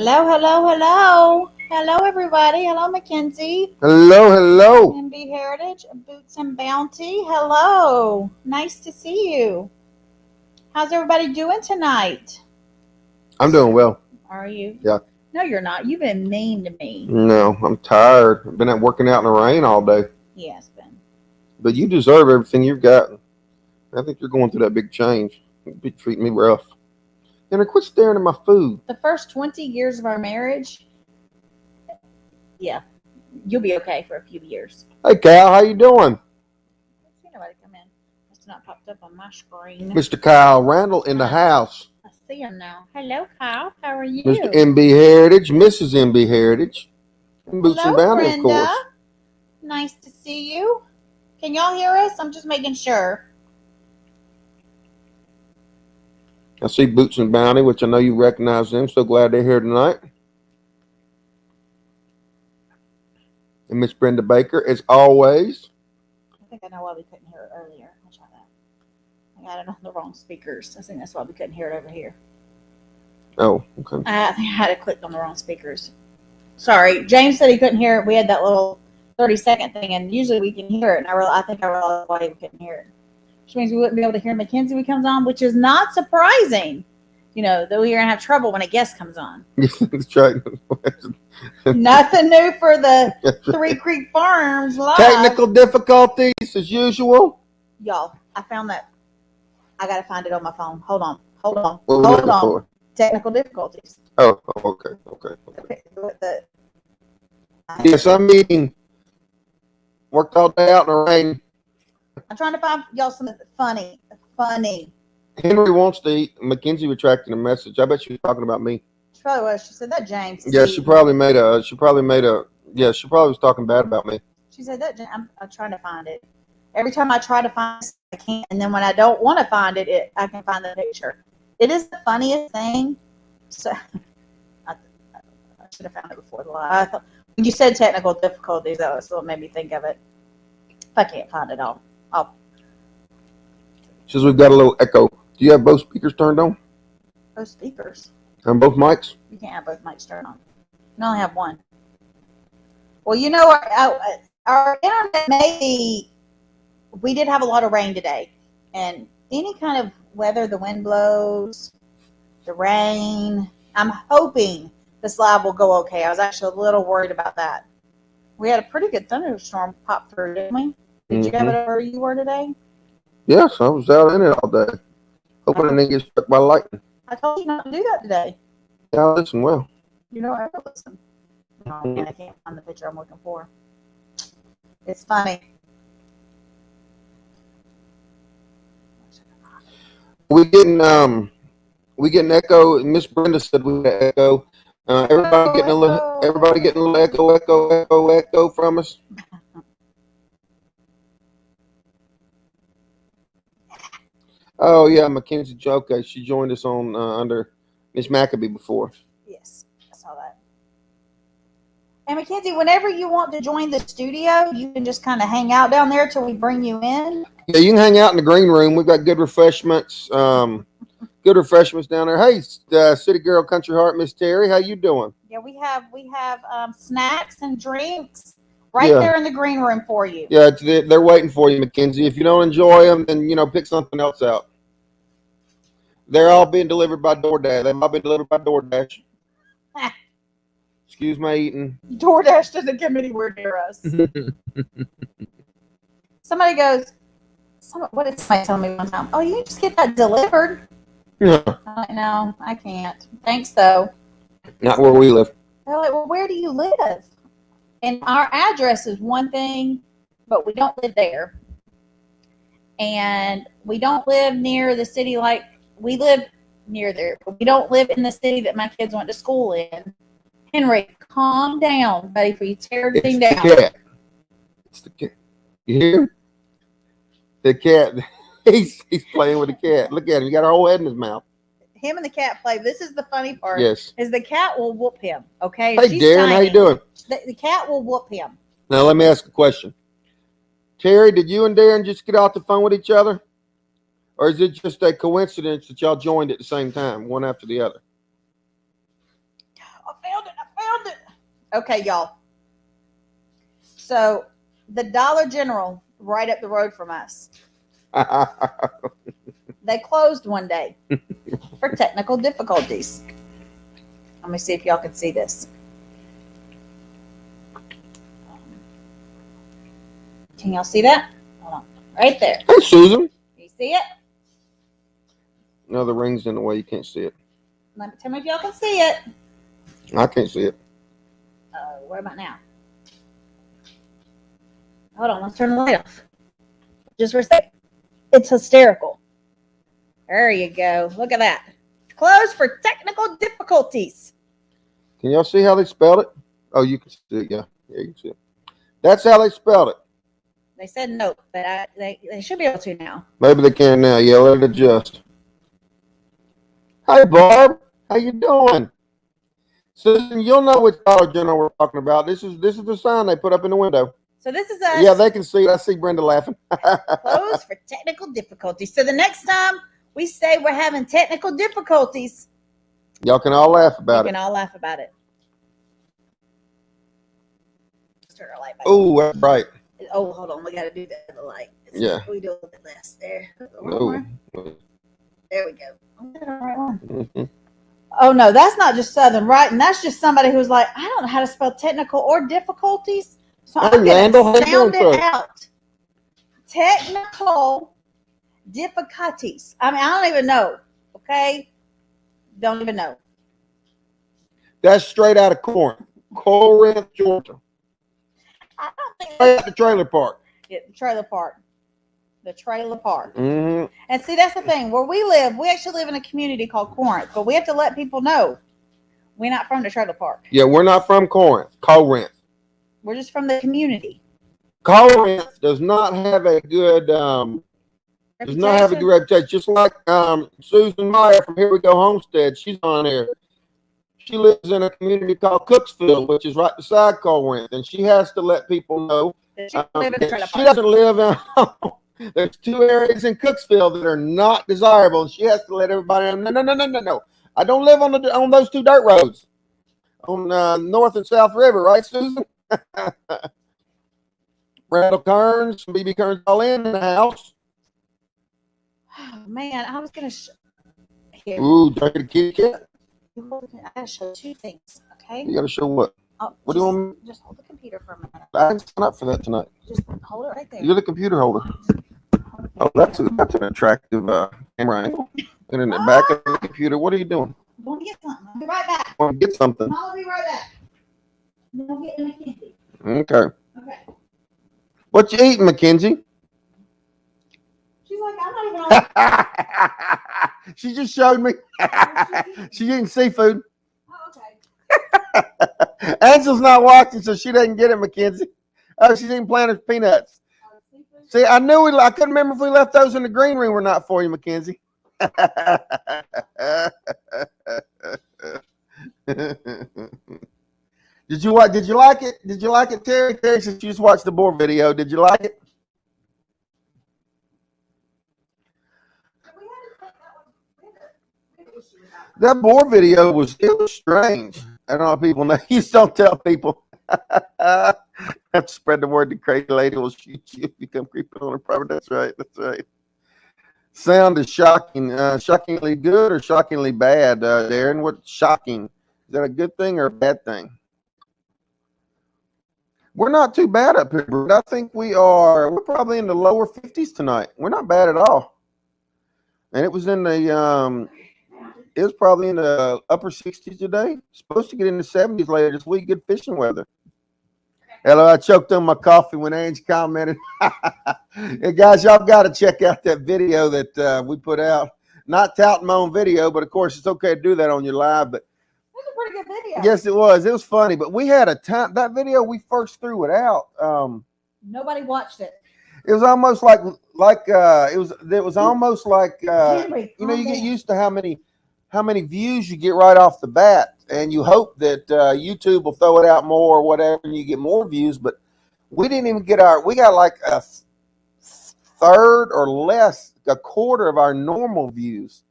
Hello, hello, hello. Hello, everybody. Hello, Mackenzie. Hello, hello. MB Heritage, Boots and Bounty. Hello. Nice to see you. How's everybody doing tonight? I'm doing well. Are you? Yeah. No, you're not. You've been mean to me. No, I'm tired. I've been out working out in the rain all day. Yeah, it's been. But you deserve everything you've gotten. I think you're going through that big change. You've been treating me rough. And quit staring at my food. The first 20 years of our marriage, yeah, you'll be okay for a few years. Hey, Cal, how you doing? I see nobody come in. It's not popped up on my screen. Mr. Kyle Randall in the house. I see him now. Hello, Kyle. How are you? Mr. MB Heritage, Mrs. MB Heritage. And Boots and Hello, Bounty, of Brenda. course. Nice to see you. Can y'all hear us? I'm just making sure. I see Boots and Bounty, which I know you recognize them. So glad they're here tonight. And Miss Brenda Baker, as always. I think I know why we couldn't hear it earlier. I'll try that. I got it on the wrong speakers. I think that's why we couldn't hear it over here. Oh, okay. I think I had it clicked on the wrong speakers. Sorry. James said he couldn't hear it. We had that little 30-second thing, and usually we can hear it. And I think I realized why we couldn't hear it. Which means we wouldn't be able to hear Mackenzie when he comes on, which is not surprising. You know, though we're going to have trouble when a guest comes on. Nothing new for the Three Creek Farms live. Technical difficulties as usual. Y'all, I found that. I got to find it on my phone. Hold on. What are we looking for? Technical difficulties. Oh, okay. Yes, I'm eating. Worked all day out in the rain. I'm trying to find y'all something funny. Henry wants to eat. Mackenzie retracted a message. I bet she was talking about me. She probably was. She said that James. Yeah, she probably was talking bad about me. She said that I'm trying to find it. Every time I try to find it, I can't. And then when I don't want to find it, I can find the picture. It is the funniest thing. So I should have found it before the live. I thought when you said technical difficulties, that was what made me think of it. If I can't find it, I'll. Says we've got a little echo. Do you have both speakers turned on? Both speakers. On both mics? You can't have both mics turned on. You only have one. Well, you know, our internet we did have a lot of rain today. And any kind of weather, the wind blows, the rain, I'm hoping this live will go okay. I was actually a little worried about that. We had a pretty good thunderstorm pop through, didn't we? Did you have it where you were today? Yes, I was out in it all day. Hoping I didn't get struck by lightning. I told you not to do that today. Yeah, I listen well. You know, I listen. Oh, man, I can't find the picture I'm looking for. It's funny. We getting echo. Miss Brenda said we had echo. Everybody getting a little echo from us. Oh yeah, Mackenzie. Okay, she joined us on under Miss Maccabee before. Yes, I saw that. And Mackenzie, whenever you want to join the studio, you can just kind of hang out down there till we bring you in. Yeah, you can hang out in the green room. We've got good refreshments. Down there. Hey, City Girl, Country Heart, Miss Terry, how you doing? Yeah, we have snacks and drinks there in the green room for you. Yeah, they're waiting for you, Mackenzie. If you don't enjoy them, then pick something else out. They're all being delivered by DoorDash. They've all been delivered by DoorDash. Excuse my eating. DoorDash doesn't come anywhere near us. Somebody goes, what did somebody tell me one time? Oh, you just get that delivered. Yeah. No, I can't. Thanks, though. Not where we live. They're like, well, where do you live? And our address is one thing, but we don't live there. And we don't live near the city like we live near there. But we don't live in the city that my kids went to school in. Henry, calm down, buddy, before you tear everything down. It's the cat. You hear? The cat. He's playing with the cat. Look at him. He got a whole head in his mouth. Him and the cat play. This is the funny part. Yes. Is the cat will whoop him. Okay. Hey, Darren, how you doing? The cat will whoop him. Now let me ask a question. Terry, did you and Darren just get off the phone with each other, or is it just a coincidence that y'all joined at the same time, one after the other? Okay, y'all. So the Dollar General right up the road from us, they closed one day for technical difficulties. Let me see if y'all can see this. Can y'all see that? Hold on. Right there. Hey, Susan. You see it? No, the ring's in the way. You can't see it. Tell me if y'all can see it. I can't see it. What about now? Hold on. Let's turn the light off. Just for a second. It's hysterical. There you go. Look at that. Closed for technical difficulties. Can y'all see how they spelled it? Oh, you can see it. Yeah, you can see it. That's how they spelled it. They said no, but they should be able to now. Maybe they can now. Yeah, let it adjust. Hey, Barb. How you doing? Susan, you'll know which Dollar General we're talking about. This is the sign they put up in the window. So this is us. Yeah, they can see it. I see Brenda laughing. Closed for technical difficulties. So the next time we say we're having technical difficulties, y'all can all laugh about you it. can all laugh about it. Let's turn our light back. Oh, that's right. Oh, hold on. We got to do the light. Yeah. We do a little bit less there. No. There we go. Right one. Mm-hmm. Oh, no, that's not just Southern writing. That's just somebody who's like, I don't know how to spell technical or difficulties. So I'm going to sound it out. Technical difficulties. I mean, I don't even know. Okay? Don't even know. That's straight out of Corinth, Georgia. I don't think Straight out the trailer park. Yeah, the trailer park. The trailer park. Mm-hmm. And see, that's the thing. Where we live, we actually live in a community called Corinth, but we have to let people know we're not from the trailer park. Yeah, we're not from Corinth. We're just from the community. Corinth does not have a good reputation. Just like Susan Meyer from Here We Go Homestead, she's on there. She lives in a community called Cooksville, which is right beside Corinth, and she has to let people know that she doesn't live in. There's 2 areas in Cooksville that are not desirable, and she has to let everybody know. No. I don't live on those 2 dirt roads on North and South River, right, Susan? Randall Kearns, BB Kearns, all in the house. Oh, man, I was gonna. Ooh, dirty kitty cat. I gotta show 2 things, okay? You gotta show what? Oh, what do you want me? Just hold the computer for a minute. I didn't sign up for that tonight. Just hold it right there. You're the computer holder. Oh, that's an attractive camera angle. And in the back of the computer, what are you doing? I'm going to get something. I'll be right back. I want to get something. I'll be right back. I'll get Mackenzie. Okay. Okay. What you eating, Mackenzie? She's like, I'm not even. She just showed me. She's eating seafood. Oh, okay. Angel's not watching, so she doesn't get it, Mackenzie. Oh, she's eating Planters peanuts. See, I couldn't remember if we left those in the green room or not for you, Mackenzie. Did you like it? Did you like it, Terry? Terry, since you just watched the board video, did you like it? That board video was strange. I don't know if people know. You just don't tell people. Have to spread the word. The crazy lady will shoot you if you come creeping on her property. That's right. That's right. Sound is shocking. Shockingly good or shockingly bad, Darren? What's shocking? Is that a good thing or a bad thing? We're not too bad up here, but I think we're probably in the lower 50s tonight. We're not bad at all. And it was probably in the upper 60s today. Supposed to get in the 70s later this week. Good fishing weather. Hello, I choked on my coffee when Ange commented. Hey, guys, y'all got to check out that video that we put out. Not touting my own video, but of course it's okay to do that on your live. But That's a pretty good video. yes, it was. It was funny, but we had a time. That video, we first threw it out. Nobody watched it. It was almost like it was almost like Henry, you get used to how many views you get right off the bat, and you hope that YouTube will throw it out more or whatever, and you get more views. But we didn't even get we got like a third or less, a quarter of our normal views.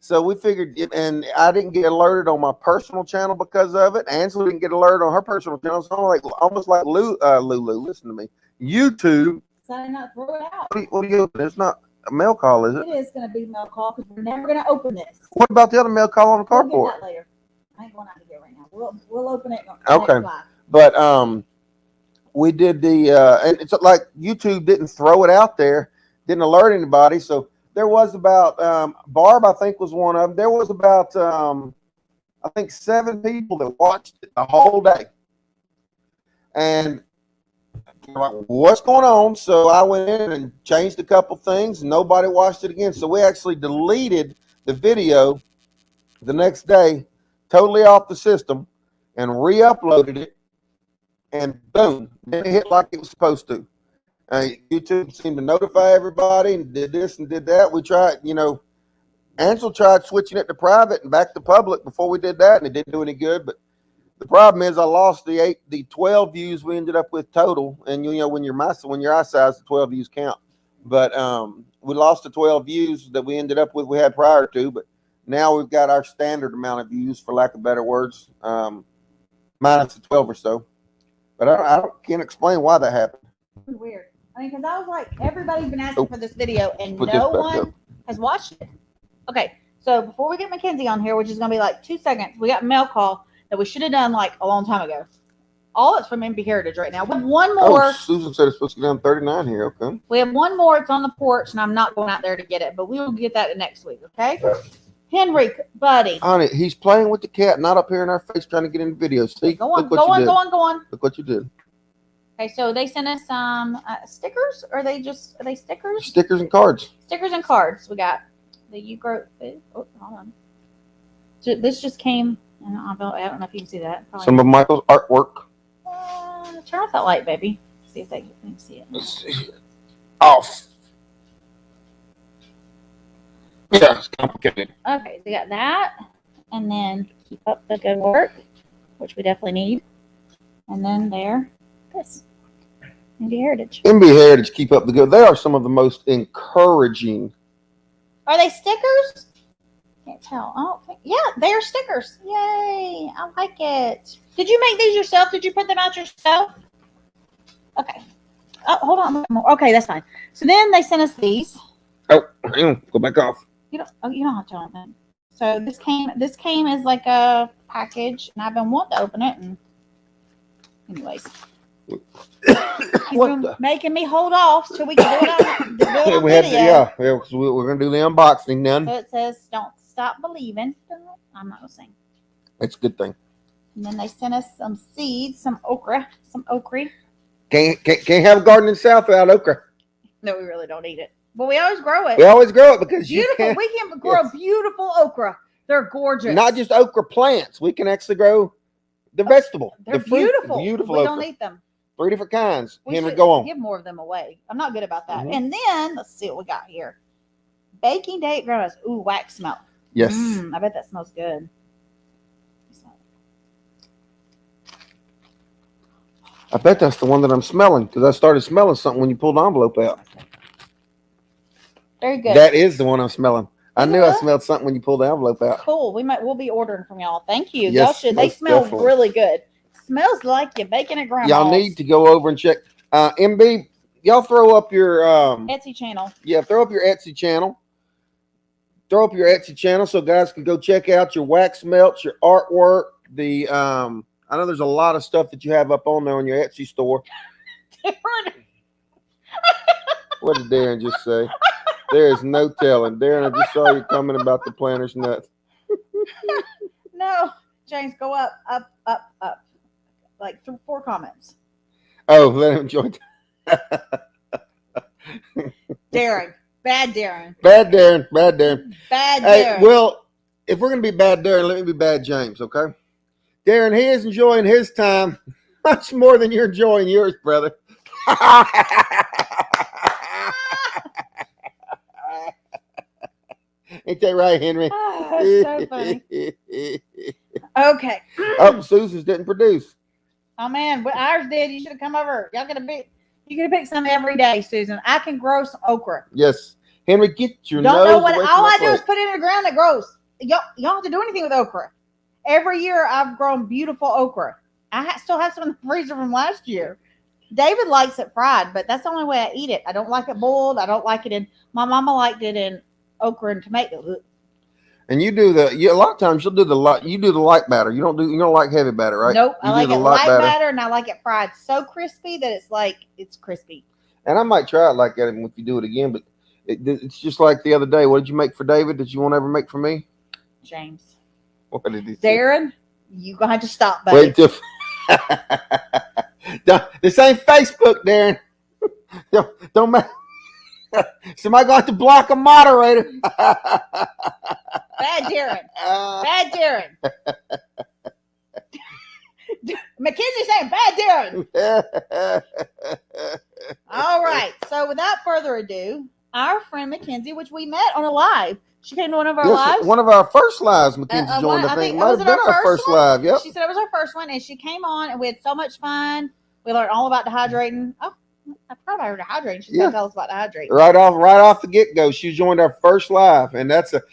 So we figured, and I didn't get alerted on my personal channel because of it. Angela didn't get alerted on her personal channel. So I'm like, almost like Lulu, listen to me. YouTube. So I did not throw it out. What do you open? It's not a mail call, is it? It is going to be mail call because we're never going to open this. What about the other mail call on the We'll carport? get that later. I ain't going out of here right now. We'll open it. Okay. But we did and it's like YouTube didn't throw it out there, didn't alert anybody. So there was about Barb, I think, was one of them. There was about I think 7 people that watched it the whole day, and like, what's going on? So I went in and changed a couple things. Nobody watched it again. So we actually deleted the video the next day, totally off the system, and re-uploaded it. And boom, then it hit like it was supposed to. YouTube seemed to notify everybody and did this and did that. We tried, Ansel tried switching it to private and back to public before we did that, and it didn't do any good. But the problem is I lost the 12 views we ended up with total. And when your eye size, the 12 views count. But we lost the 12 views that we ended up with we had prior to. But now we've got our standard amount of views, for lack of better words, minus the 12 or so. But I can't explain why that happened. Weird. I mean, because I was like, everybody's been asking for this video, and no one has watched it. Okay, so before we get Mackenzie on here, which is going to be like 2 seconds, we got a mail call that we should have done like a long time ago. All it's from MB Heritage right now. We have one more. Oh, Susan said it's supposed to be down 39 here. Okay. We have one more. It's on the porch, and I'm not going out there to get it, but we will get that next week. Okay. Henry, buddy. Honey, he's playing with the cat, not up here in our face trying to get in the video. See, go on. Look what you did. Okay, so they sent us some stickers, or are they stickers? Stickers and cards. Stickers and cards. We got the hold on. So this just came, and I don't know if you can see that. Probably some of Michael's artwork. Turn off that light, baby. See if they can see it. Let's see. Off. Yeah, it's complicated. Okay, so we got that, and then keep up the good work, which we definitely need. And then this. MB Heritage. MB Heritage, keep up the good. They are some of the most encouraging. Are they stickers? Can't tell. I don't think. Yeah, they are stickers. Yay! I like it. Did you make these yourself? Did you print them out yourself? Okay. Oh, hold on. Okay, that's fine. So then they sent us these. Oh, hang on. Go back off. You don't have to tell them. So this came as like a package, and I've been wanting to open it. And anyways, he's been making me hold off till we can do it on video. Because we're gonna do the unboxing then. So it says, "Don't stop believing." I'm not gonna sing. That's a good thing. And then they sent us some seeds, some okra. Can't have a garden in the South without okra. No, we really don't eat it. But we always grow it. We always grow it because we can grow beautiful okra. They're gorgeous. Not just okra plants. We can actually grow the vegetable. They're beautiful. Beautiful we okra. Don't eat them. 3 different kinds. Henry, go on. Give more of them away. I'm not good about that. Mm-hmm. And then let's see what we got here. Baking date grandma's. Ooh, wax melt. Yes. I bet that smells good. I bet that's the one that I'm smelling because I started smelling something when you pulled the envelope out. Very good. That is the one I'm smelling. I knew I smelled something when you pulled the envelope out. Cool. We'll be ordering from y'all. Thank you. Yes, y'all should. They smell really good. Smells like you're baking at grandma's. Y'all need to go over and check. MB, y'all throw up your Etsy channel. Yeah, throw up your Etsy channel. Throw up your Etsy channel so guys can go check out your wax melts, your artwork. I know there's a lot of stuff that you have up on there on your Etsy store. What did Darren just say? There is no telling. Darren, I just saw you comment about the planter's nuts. No, James, go up. Like 4 comments. Oh, let him join. Darren. Bad Darren. Bad Darren. Bad Darren. Bad Darren. Hey, well, if we're going to be bad Darren, let me be bad James, okay? Darren, he is enjoying his time much more than you're enjoying yours, brother. Ain't that right, Henry? Oh, that's so funny. Okay. Oh, Susan's didn't produce. Oh man, ours did. You should have come over. You gotta pick some every day, Susan. I can grow some okra. Yes, Henry, get your Don't nose know what. away All from I do is put it in the ground. It grows. y'all don't have to do anything with okra. Every year I've grown beautiful okra. Still have some in the freezer from last year. David likes it fried, but that's the only way I eat it. I don't like it boiled. I don't like it in. My mama liked it in okra and tomato. And you do a lot of times you do the light batter. You don't like heavy batter, right? Nope. You I like do it the light batter, and I like it fried so crispy that it's crispy. And I might try it like that if you do it again, but it's just like the other day. What did you make for David? Did you want to ever make for me? James. What did he say? Darren, you're going to have to stop, buddy. Wait, this ain't Facebook, Darren. Don't make. Somebody going to have to block a moderator. Bad Darren. Bad Darren. Mackenzie saying bad Darren. All right. So without further ado, our friend Mackenzie, which we met on a live. She came to one of our lives. One of our first lives, Mackenzie joined. I think might have been our first live. Yep. She said it was our first one, and she came on, and we had so much fun. We learned all about dehydrating. Oh, I forgot about her dehydrating. She's going to tell us about dehydrating. Right off the get go, she joined our first live, and that was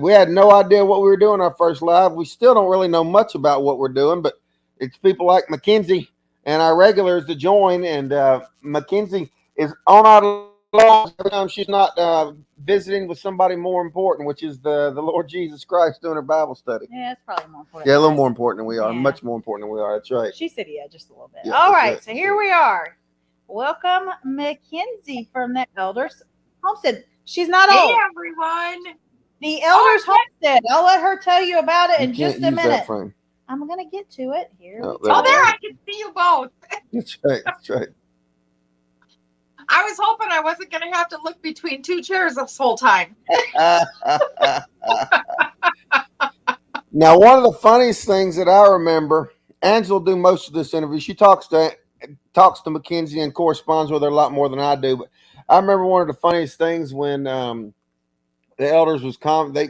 we had no idea what we were doing our first live. We still don't really know much about what we're doing, but it's people like Mackenzie and our regulars that join, and Mackenzie is on our live every time she's not visiting with somebody more important, which is the Lord Jesus Christ doing her Bible study. Yeah, it's probably more important. Yeah, a little more important than we are. Yeah. Much more important than we are. That's right. She said, yeah, just a little bit. Yeah, all right, so here we are. Welcome, Mackenzie from the Elders Homestead. She's not old. Hey, everyone. The Elders Homestead. I'll let her tell you about it in just a minute. Frame. I'm going to get to it here. There I can see you both. That's right. That's right. I was hoping I wasn't going to have to look between two chairs this whole time. Now, one of the funniest things that I remember, Angela will do most of this interview. She talks to Mackenzie and corresponds with her a lot more than I do. But I remember one of the funniest things when the elders was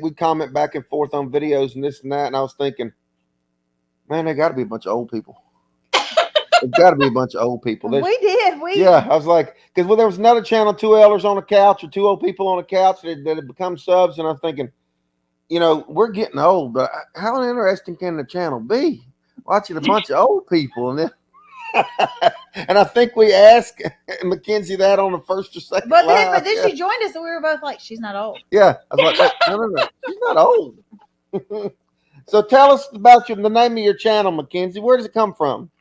we'd comment back and forth on videos and this and that, and I was thinking, man, they got to be a bunch of old people. It's got to be a bunch of old people. We did. Yeah, I was like, because there was another channel, two elders on a couch or two old people on a couch that had become subs, and I'm thinking, we're getting old, but how interesting can the channel be? Watching a bunch of old people, and then, and I think we asked Mackenzie that on the first or second live. But then she joined us, and we were both like, she's not old. Yeah, I was like, no, she's not old. So tell us about the name of your channel, Mackenzie. Where does it come from?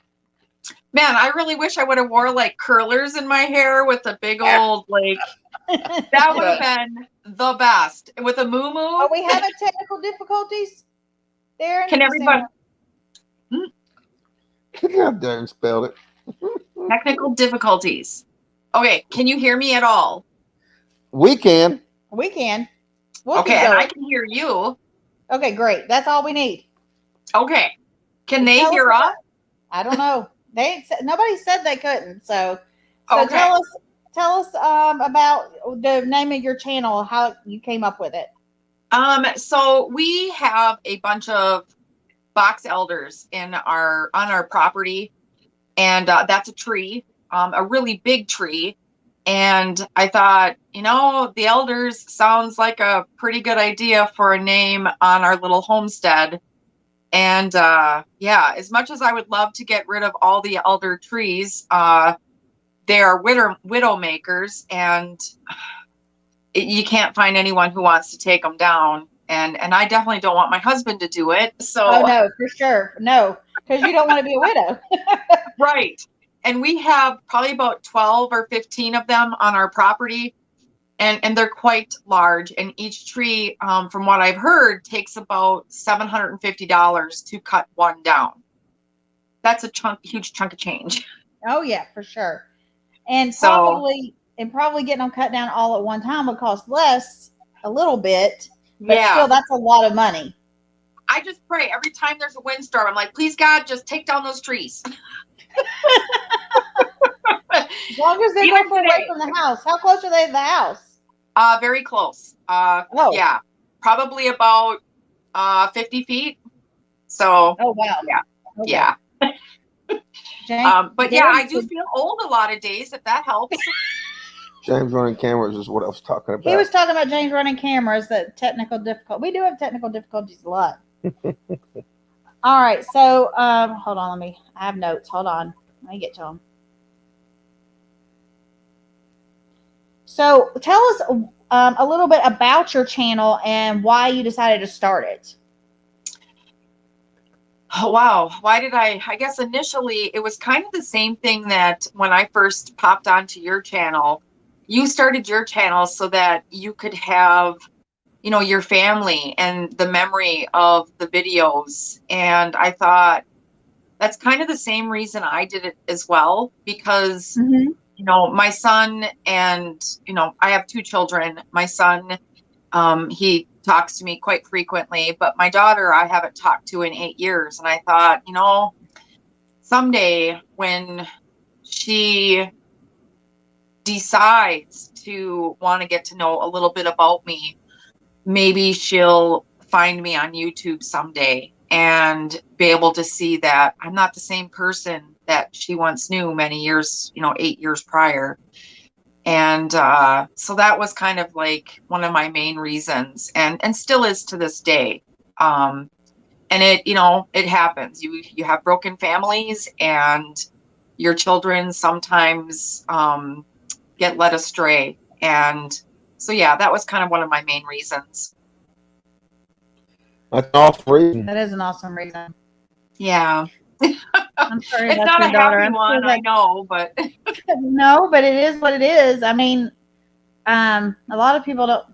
Man, I really wish I would have wore like curlers in my hair with a big old that would have been the best with a moo-moo. Are we having technical difficulties there? Can everybody? God damn, spelled it. Technical difficulties. Okay, can you hear me at all? We can. We can. Okay, and I can hear you. Okay, great. That's all we need. Okay. Can they hear us? I don't know. Nobody said they couldn't. So okay. Tell us about the name of your channel, how you came up with it. So we have a bunch of box elders on our property, and that's a tree, a really big tree. And I thought, the elders sounds like a pretty good idea for a name on our little homestead. And as much as I would love to get rid of all the elder trees, they are widow makers, and you can't find anyone who wants to take them down. And I definitely don't want my husband to do it. So no, for sure. No, because you don't want to be a widow. Right. And we have probably about 12 or 15 of them on our property. And they're quite large. And each tree, from what I've heard, takes about $750 to cut one down. That's a huge chunk of change. Oh, yeah, for sure. And probably getting them cut down all at one time would cost less a little bit. But still, that's a lot of money. I just pray every time there's a windstorm. I'm like, please, God, just take down those trees. As long as they're away from the house. How close are they to the house? Very close. Yeah, probably about 50 feet. So. Oh wow. Yeah. Okay. Yeah. But I do feel old a lot of days, if that helps. James running cameras is what I was talking about. He was talking about James running cameras, that technical difficulty. We do have technical difficulties a lot. All right, so hold on, I have notes. Hold on, let me get to them. So tell us a little bit about your channel and why you decided to start it. Oh, wow. Why did I guess initially it was kind of the same thing that when I first popped onto your channel, you started your channel so that you could have, you know, your family and the memory of the videos. And I thought that's kind of the same reason I did it as well, because, you know, my son and, you know, I have 2 children. My son, he talks to me quite frequently, but my daughter, I haven't talked to in 8 years. And I thought, you know, someday when she decides to want to get to know a little bit about me, maybe she'll find me on YouTube someday and be able to see that I'm not the same person that she once knew many years, you know, 8 years prior. And so that was kind of like one of my main reasons, and still is to this day. And it, you know, it happens. You have broken families, and your children sometimes get led astray. And so, yeah, that was kind of one of my main reasons. That's an awesome reason. That is an awesome reason. Yeah. I'm sorry It's about not your a daughter. happy one, I know, but no, but it is what it is. I mean, a lot of people don't.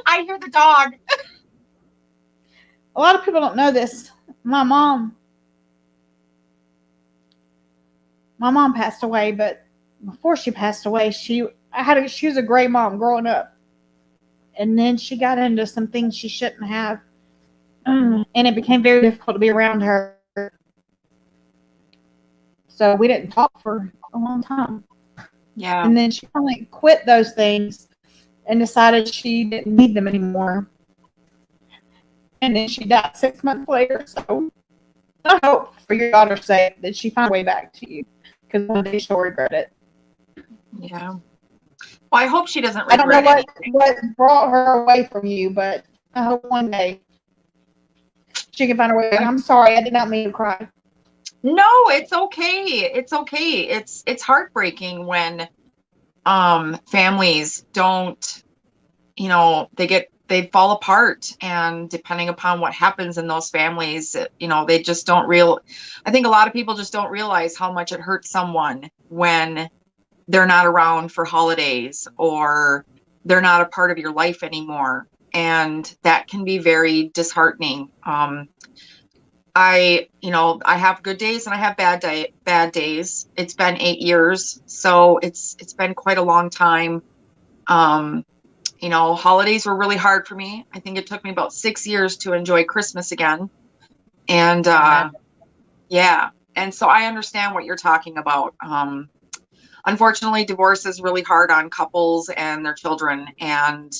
I hear the dog. A lot of people don't know this. My mom passed away, but before she passed away, she was a great mom growing up. And then she got into some things she shouldn't have. And it became very difficult to be around her. So we didn't talk for a long time. Yeah. And then she finally quit those things and decided she didn't need them anymore. And then she died 6 months later. So I hope for your daughter's sake that she finds a way back to you, because one day she'll regret it. Yeah. Well, I hope she doesn't I regret don't know anything. what brought her away from you, but I hope one day she can find her way back. I'm sorry, I did not mean to cry. No, it's okay. It's okay. It's heartbreaking when families don't, you know, they fall apart, and depending upon what happens in those families, you know, they just don't I think a lot of people just don't realize how much it hurts someone when they're not around for holidays, or they're not a part of your life anymore. And that can be very disheartening. I have good days and I have bad days. It's been 8 years, so it's been quite a long time. You know, holidays were really hard for me. I think it took me about 6 years to enjoy Christmas again. And yeah, and so I understand what you're talking about. Unfortunately, divorce is really hard on couples and their children. And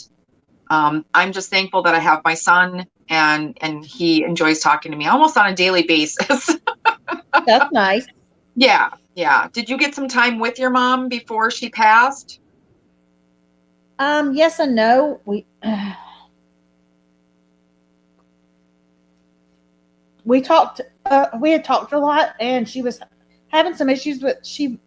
I'm just thankful that I have my son, and he enjoys talking to me almost on a daily basis. That's nice. Yeah. Did you get some time with your mom before she passed? Yes and no. We talked. We had talked a lot, and she was having some issues she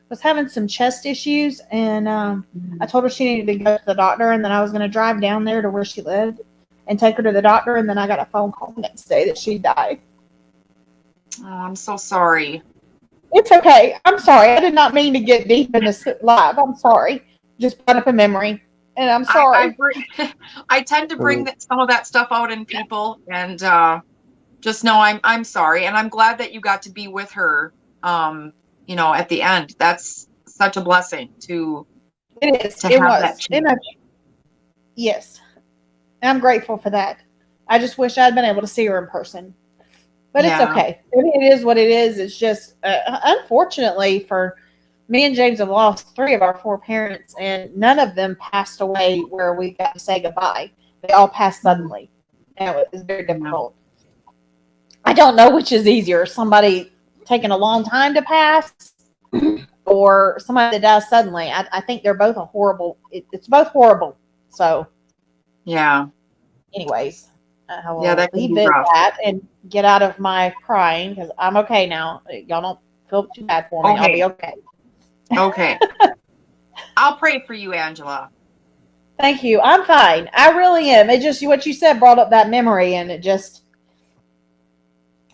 was having some chest issues, and I told her she needed to go to the doctor, and then I was going to drive down there to where she lived and take her to the doctor, and then I got a phone call the next day that she died. Oh, I'm so sorry. It's okay. I'm sorry. I did not mean to get deep in this live. I'm sorry. Just brought up a memory, and I'm sorry. I tend to bring some of that stuff out in people, and just know I'm sorry, and I'm glad that you got to be with her. You know, at the end, that's such a blessing to. It is. To it have was. that Yes, I'm grateful for that. I just wish I'd been able to see her in person, but Yeah. It's okay. It is what it is. It's just unfortunately for me and James have lost 3 of our 4 parents, and none of them passed away where we got to say goodbye. They all passed suddenly, and it was very difficult. I don't know which is easier, somebody taking a long time to pass or somebody that dies suddenly. I think they're both a horrible. It's both horrible. So, Yeah. anyways, I will Yeah, that can leave be it rough. at and get out of my crying because I'm okay now. Y'all don't feel too bad for me. I'll Okay. be okay. Okay. I'll pray for you, Angela. Thank you. I'm fine. I really am. It just what you said brought up that memory, and it just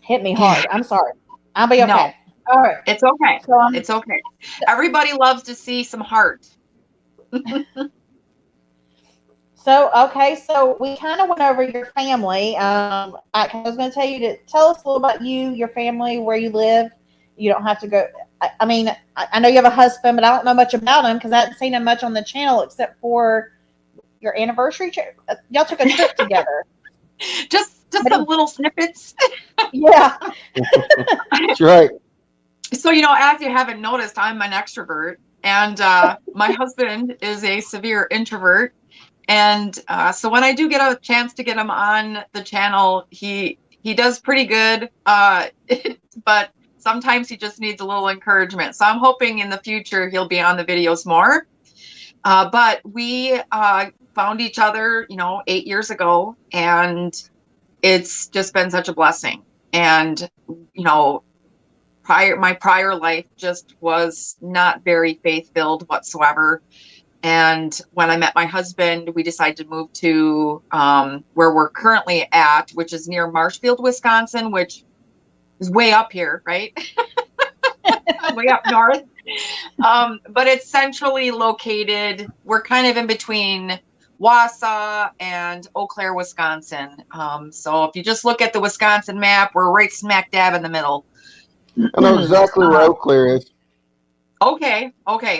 hit me hard. I'm sorry. I'll be okay. No. All right. It's okay. So It's okay. Everybody loves to see some heart. So we kind of went over your family. I was going to tell you to tell us a little about you, your family, where you live. You don't have to go. I mean, I know you have a husband, but I don't know much about him because I haven't seen him much on the channel except for your anniversary trip. Y'all took a trip together. Just some little snippets. Yeah. That's right. So, as you haven't noticed, I'm an extrovert, and my husband is a severe introvert. And so when I do get a chance to get him on the channel, he does pretty good. But sometimes he just needs a little encouragement. So I'm hoping in the future he'll be on the videos more. But we found each other, 8 years ago, and it's just been such a blessing. And, my prior life just was not very faith-filled whatsoever. And when I met my husband, we decided to move to where we're currently at, which is near Marshfield, Wisconsin, which is way up here, right? Way up north. But it's centrally located. We're kind of in between Wausau and Eau Claire, Wisconsin. So if you just look at the Wisconsin map, we're right smack dab in the middle. I know exactly where Eau Claire is. Okay.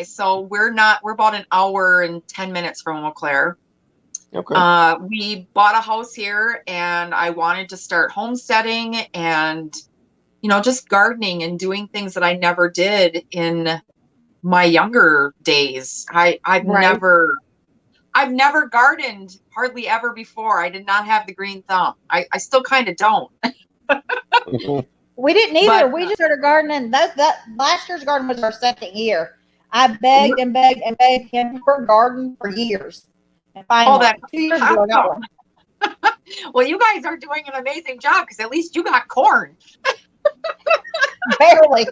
So we're about an hour and 10 minutes from Eau Claire. Okay. We bought a house here, and I wanted to start homesteading and, just gardening and doing things that I never did in my younger days. I've never gardened hardly ever before. I did not have the green thumb. I still kind of don't. We didn't either. We just started gardening. That last year's garden was our second year. I begged and begged and begged him for a garden for years. And finally, 2 years ago, I got one. Well, you guys are doing an amazing job because at least you got corn. Barely.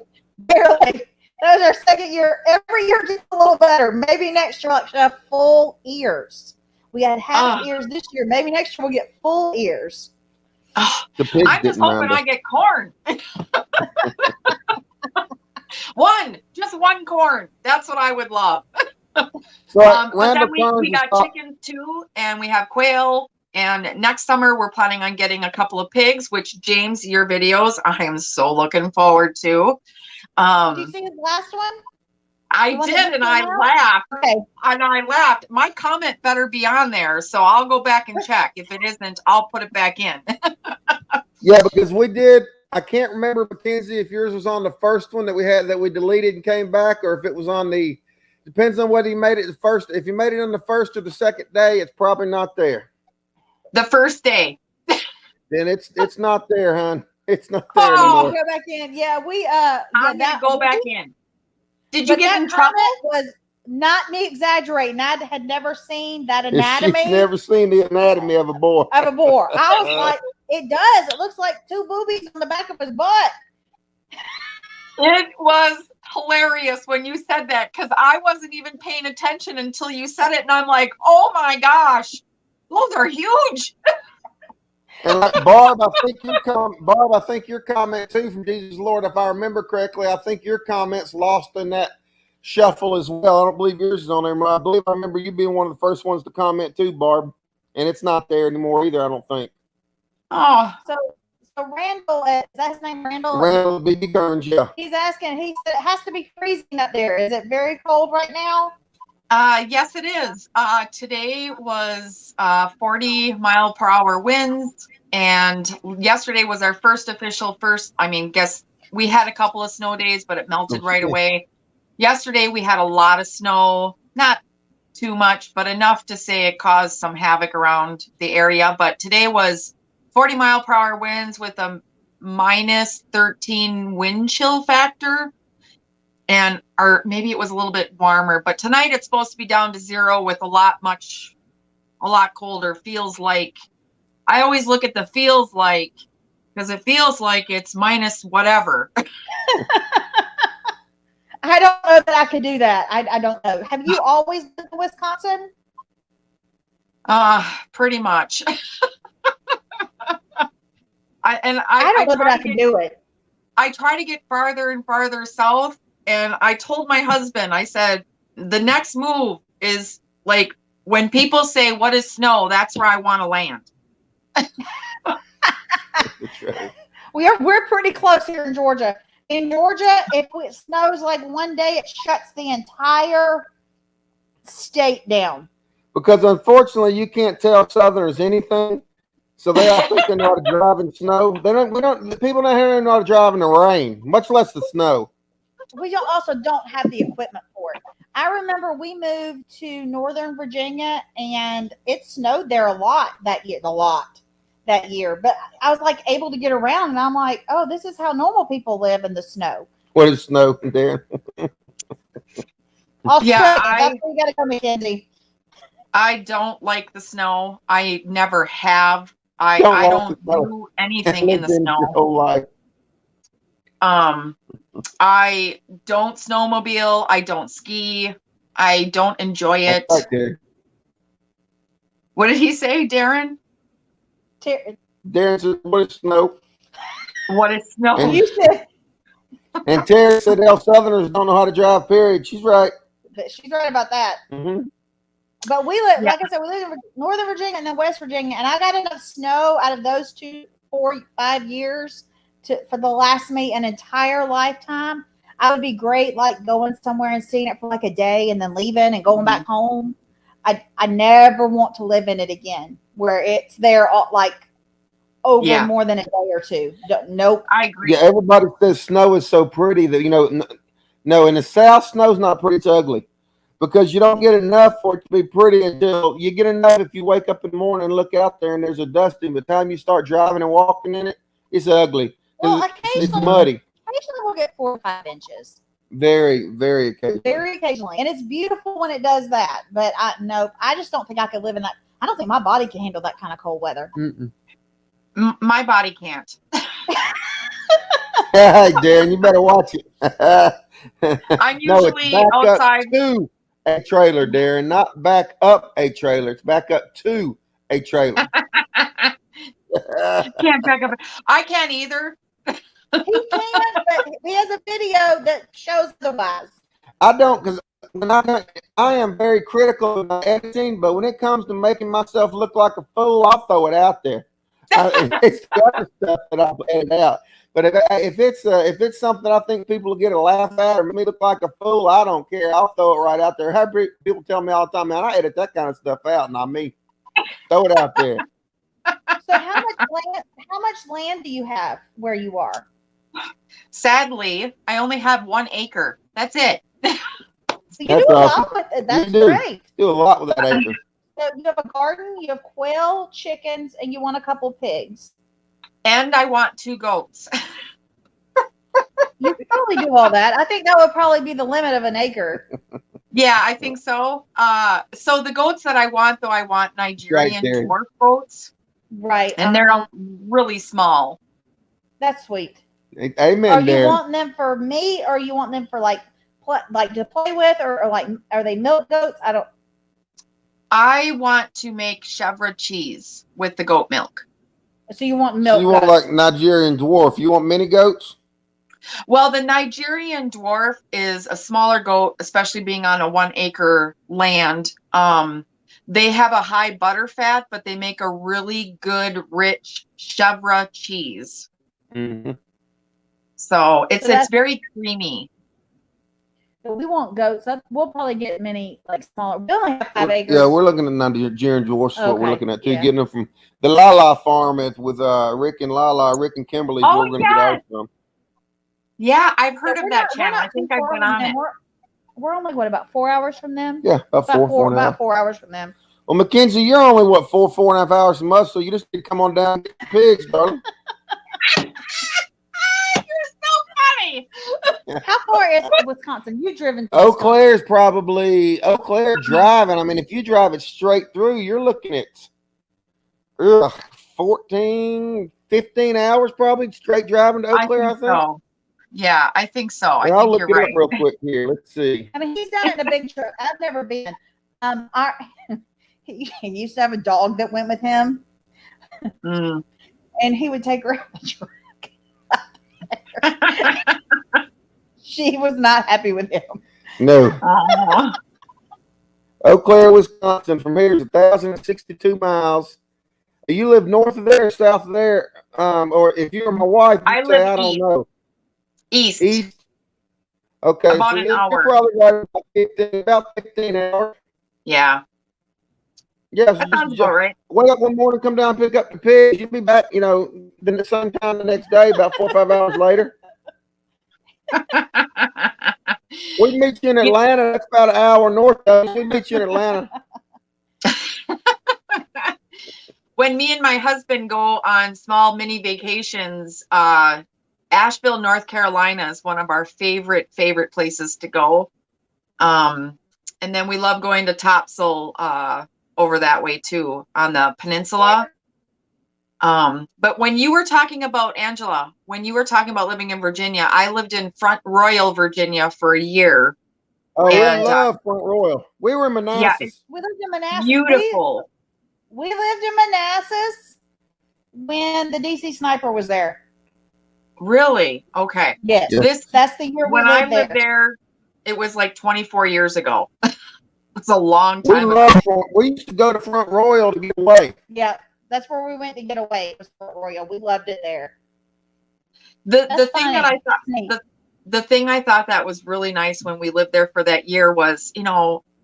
That was our second year. Every year gets a little better. Maybe next year we'll actually have full ears. We had half ears this year. Maybe next year we'll get full ears. I'm just hoping I get corn. Just one corn. That's what I would love. So but then we got chickens too, and we have quail. And next summer we're planning on getting a couple of pigs, which James, your videos, I am so looking forward to. Did you see his last one? I did, and I laughed. Okay. And I laughed. My comment better be on there, so I'll go back and check. If it isn't, I'll put it back in. Yeah, because we did. I can't remember, Mackenzie, if yours was on the first one that we had that we deleted and came back, or if it was on the. Depends on whether you made it the first. If you made it on the first or the second day, it's probably not there. The first day. Then it's not there, hon. It's not there anymore. Go back in. Yeah, I'm gonna go back in. Did you get in trouble? Was not me exaggerating. I had never seen that anatomy. She's never seen the anatomy of a boar. I was like, it does. It looks like two boobies on the back of his butt. It was hilarious when you said that because I wasn't even paying attention until you said it, and I'm like, oh my gosh, those are huge. And like Barb, I think your comment too from Jesus Lord, if I remember correctly, I think your comment's lost in that shuffle as well. I don't believe yours is on there. I believe I remember you being one of the first ones to comment too, Barb, and it's not there anymore either. I don't think. Oh, so Randall, is that his name? Randall B. Kearns, yeah. He's asking. He said it has to be freezing up there. Is it very cold right now? Yes, it is. Today was 40-mile-per-hour winds, and yesterday was our first official guess we had a couple of snow days, but it melted right away. Yesterday we had a lot of snow, not too much, but enough to say it caused some havoc around the area. But today was 40-mile-per-hour winds with a minus 13 wind chill factor. Or maybe it was a little bit warmer, but tonight it's supposed to be down to 0 with a lot colder. Feels like, I always look at the feels like, because it feels like it's minus whatever. I don't know that I could do that. I don't know. Have you always been to Wisconsin? Pretty much. I don't know that I can do it. I try to get farther and farther south, and I told my husband, I said, the next move is like when people say, what is snow? That's where I want to land. That's right. We're pretty close here in Georgia. In Georgia, if it snows like one day, it shuts the entire state down. Because unfortunately, you can't tell Southerners anything, so they all think they know how to drive in snow. The people down here don't know how to drive in the rain, much less the snow. We also don't have the equipment for it. I remember we moved to Northern Virginia, and it snowed there a lot that year. But I was like able to get around, and I'm like, oh, this is how normal people live in the snow. What is snow there? Yeah, that's where you got to go, Mackenzie. I don't like the snow. I never have. I don't do anything in the snow. I don't snowmobile. I don't ski. I don't enjoy it. Right, what did he say, Darren? Darren said, what is snow? What is snow? And, You said, and Terry said, Southerners don't know how to drive, period. She's right. She's right about that. Mm-hmm. But we live, like I said, we live in Northern Virginia and then West Virginia, and I got enough snow out of those 5 years for the last me an entire lifetime. I would be great, like going somewhere and seeing it for like a day and then leaving and going back home. I never want to live in it again, where it's there like over more than a day or two. Nope. I agree. Yeah, everybody says snow is so pretty that no, in the South, snow's not pretty; it's ugly. Because you don't get enough for it to be pretty until you get enough if you wake up in the morning and look out there and there's a dusting. By the time you start driving and walking in it, it's ugly. Well, it's muddy. Occasionally we'll get 4 or 5 inches. Very, very occasionally. Very occasionally. And it's beautiful when it does that. But I just don't think I could live in that. I don't think my body can handle that kind of cold weather. Mm-mm. My body can't. Hey, Darren, you better watch it. I'm usually outside. To a trailer, Darren, not back up a trailer. It's back up to a trailer. Can't back up. I can't either. He can, but he has a video that shows otherwise. I don't, because when I am very critical of my editing, but when it comes to making myself look like a fool, I'll throw it out there. It's the other stuff that I'll edit out. But if it's something I think people will get a laugh at or make me look like a fool, I don't care. I'll throw it right out there. People tell me all the time, man, I edit that kind of stuff out, not me. Throw it out there. So how much land do you have where you are? Sadly, I only have 1 acre. That's it. So you do a lot with it. That's great. Do a lot with that acre. So you have a garden, you have quail, chickens, and you want a couple pigs. And I want 2 goats. You could probably do all that. I think that would probably be the limit of an acre. Yeah, I think so. So the goats that I want, though, I want Nigerian dwarf goats. Right. And they're really small. That's sweet. Amen. Are you wanting them for meat, or you want them for like to play with, or like are they milk goats? I want to make chèvre cheese with the goat milk. So you want milk? So you want like Nigerian dwarf? You want mini goats? Well, the Nigerian dwarf is a smaller goat, especially being on a 1 acre land. They have a high butter fat, but they make a really good, rich chèvre cheese. Mm-hmm. So it's very creamy. So we want goats. We'll probably get many like smaller. We only have 5 acres. Yeah, we're looking at Nigerian dwarfs. What we're looking at too. Yeah. Getting them from the Lala farm with Rick and Kimberly. Oh, we're going to get ours from. Yeah, I've heard of that channel. I think I've been on it. We're only about 4 hours from them. Yeah, about 4 hours from them. Well, Mackenzie, you're only 4.5 hours from us, so you just need to come on down and get the pigs, darling. funny. How far is Wisconsin? You driven to Eau Wisconsin? Claire is probably Eau Claire driving. I mean, if you drive it straight through, you're looking at 14, 15 hours probably straight driving to Eau Claire, I think. So. Yeah, I think so. I I'll think look you're it right. up real quick here. Let's see. I mean, he's done it in a big truck. I've never been. He used to have a dog that went with him, Mm. and he would take her out the truck. She was not happy with him. No. Oh. Eau Claire, Wisconsin. From here is 1,062 miles. You live north of there, south of there, or if you're my wife, I you'd say, live I don't east. know. East. East. Okay, About so an you're hour. probably right about 15 hours. Yeah, Yeah, so that just sounds about right. wake up one morning, come down, pick up the pigs. You'll be back, the sometime the next day, about 4 or 5 hours later. We meet you in Atlanta. That's about an hour north of us. We meet you in Atlanta. When me and my husband go on small mini vacations, Asheville, North Carolina is one of our favorite places to go. And then we love going to Topsail over that way too, on the peninsula. But when you were talking about, Angela, when you were talking about living in Virginia, I lived in Front Royal, Virginia for a year. Oh, And, we love Front Royal. We were in Manassas. We lived in Manassas. Beautiful. We lived in Manassas when the DC sniper was there. Really? Okay. Yes. Yeah. That's the year When I lived there, it was like 24 years ago. It's a long time ago. We used to go to Front Royal to get away. Yeah, that's where we went to get away. It was Fort Royal. We loved it there. The thing that I thought the thing I thought that was really nice when we lived there for that year was,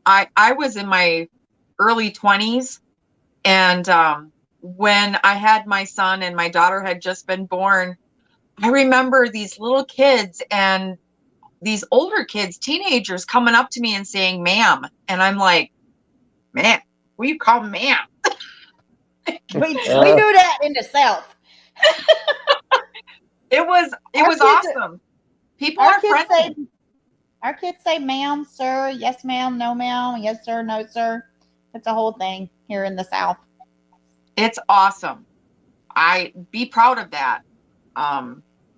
I was in my early 20s, and when I had my son and my daughter had just been born, I remember these little kids and these older kids, teenagers, coming up to me and saying, "Ma'am," and I'm like, "Man, what do you call ma'am?" We do that in the South. It was awesome. People are friendly. Our kids say ma'am, sir, yes ma'am, no ma'am, yes sir, no sir. It's a whole thing here in the South. It's awesome. I be proud of that.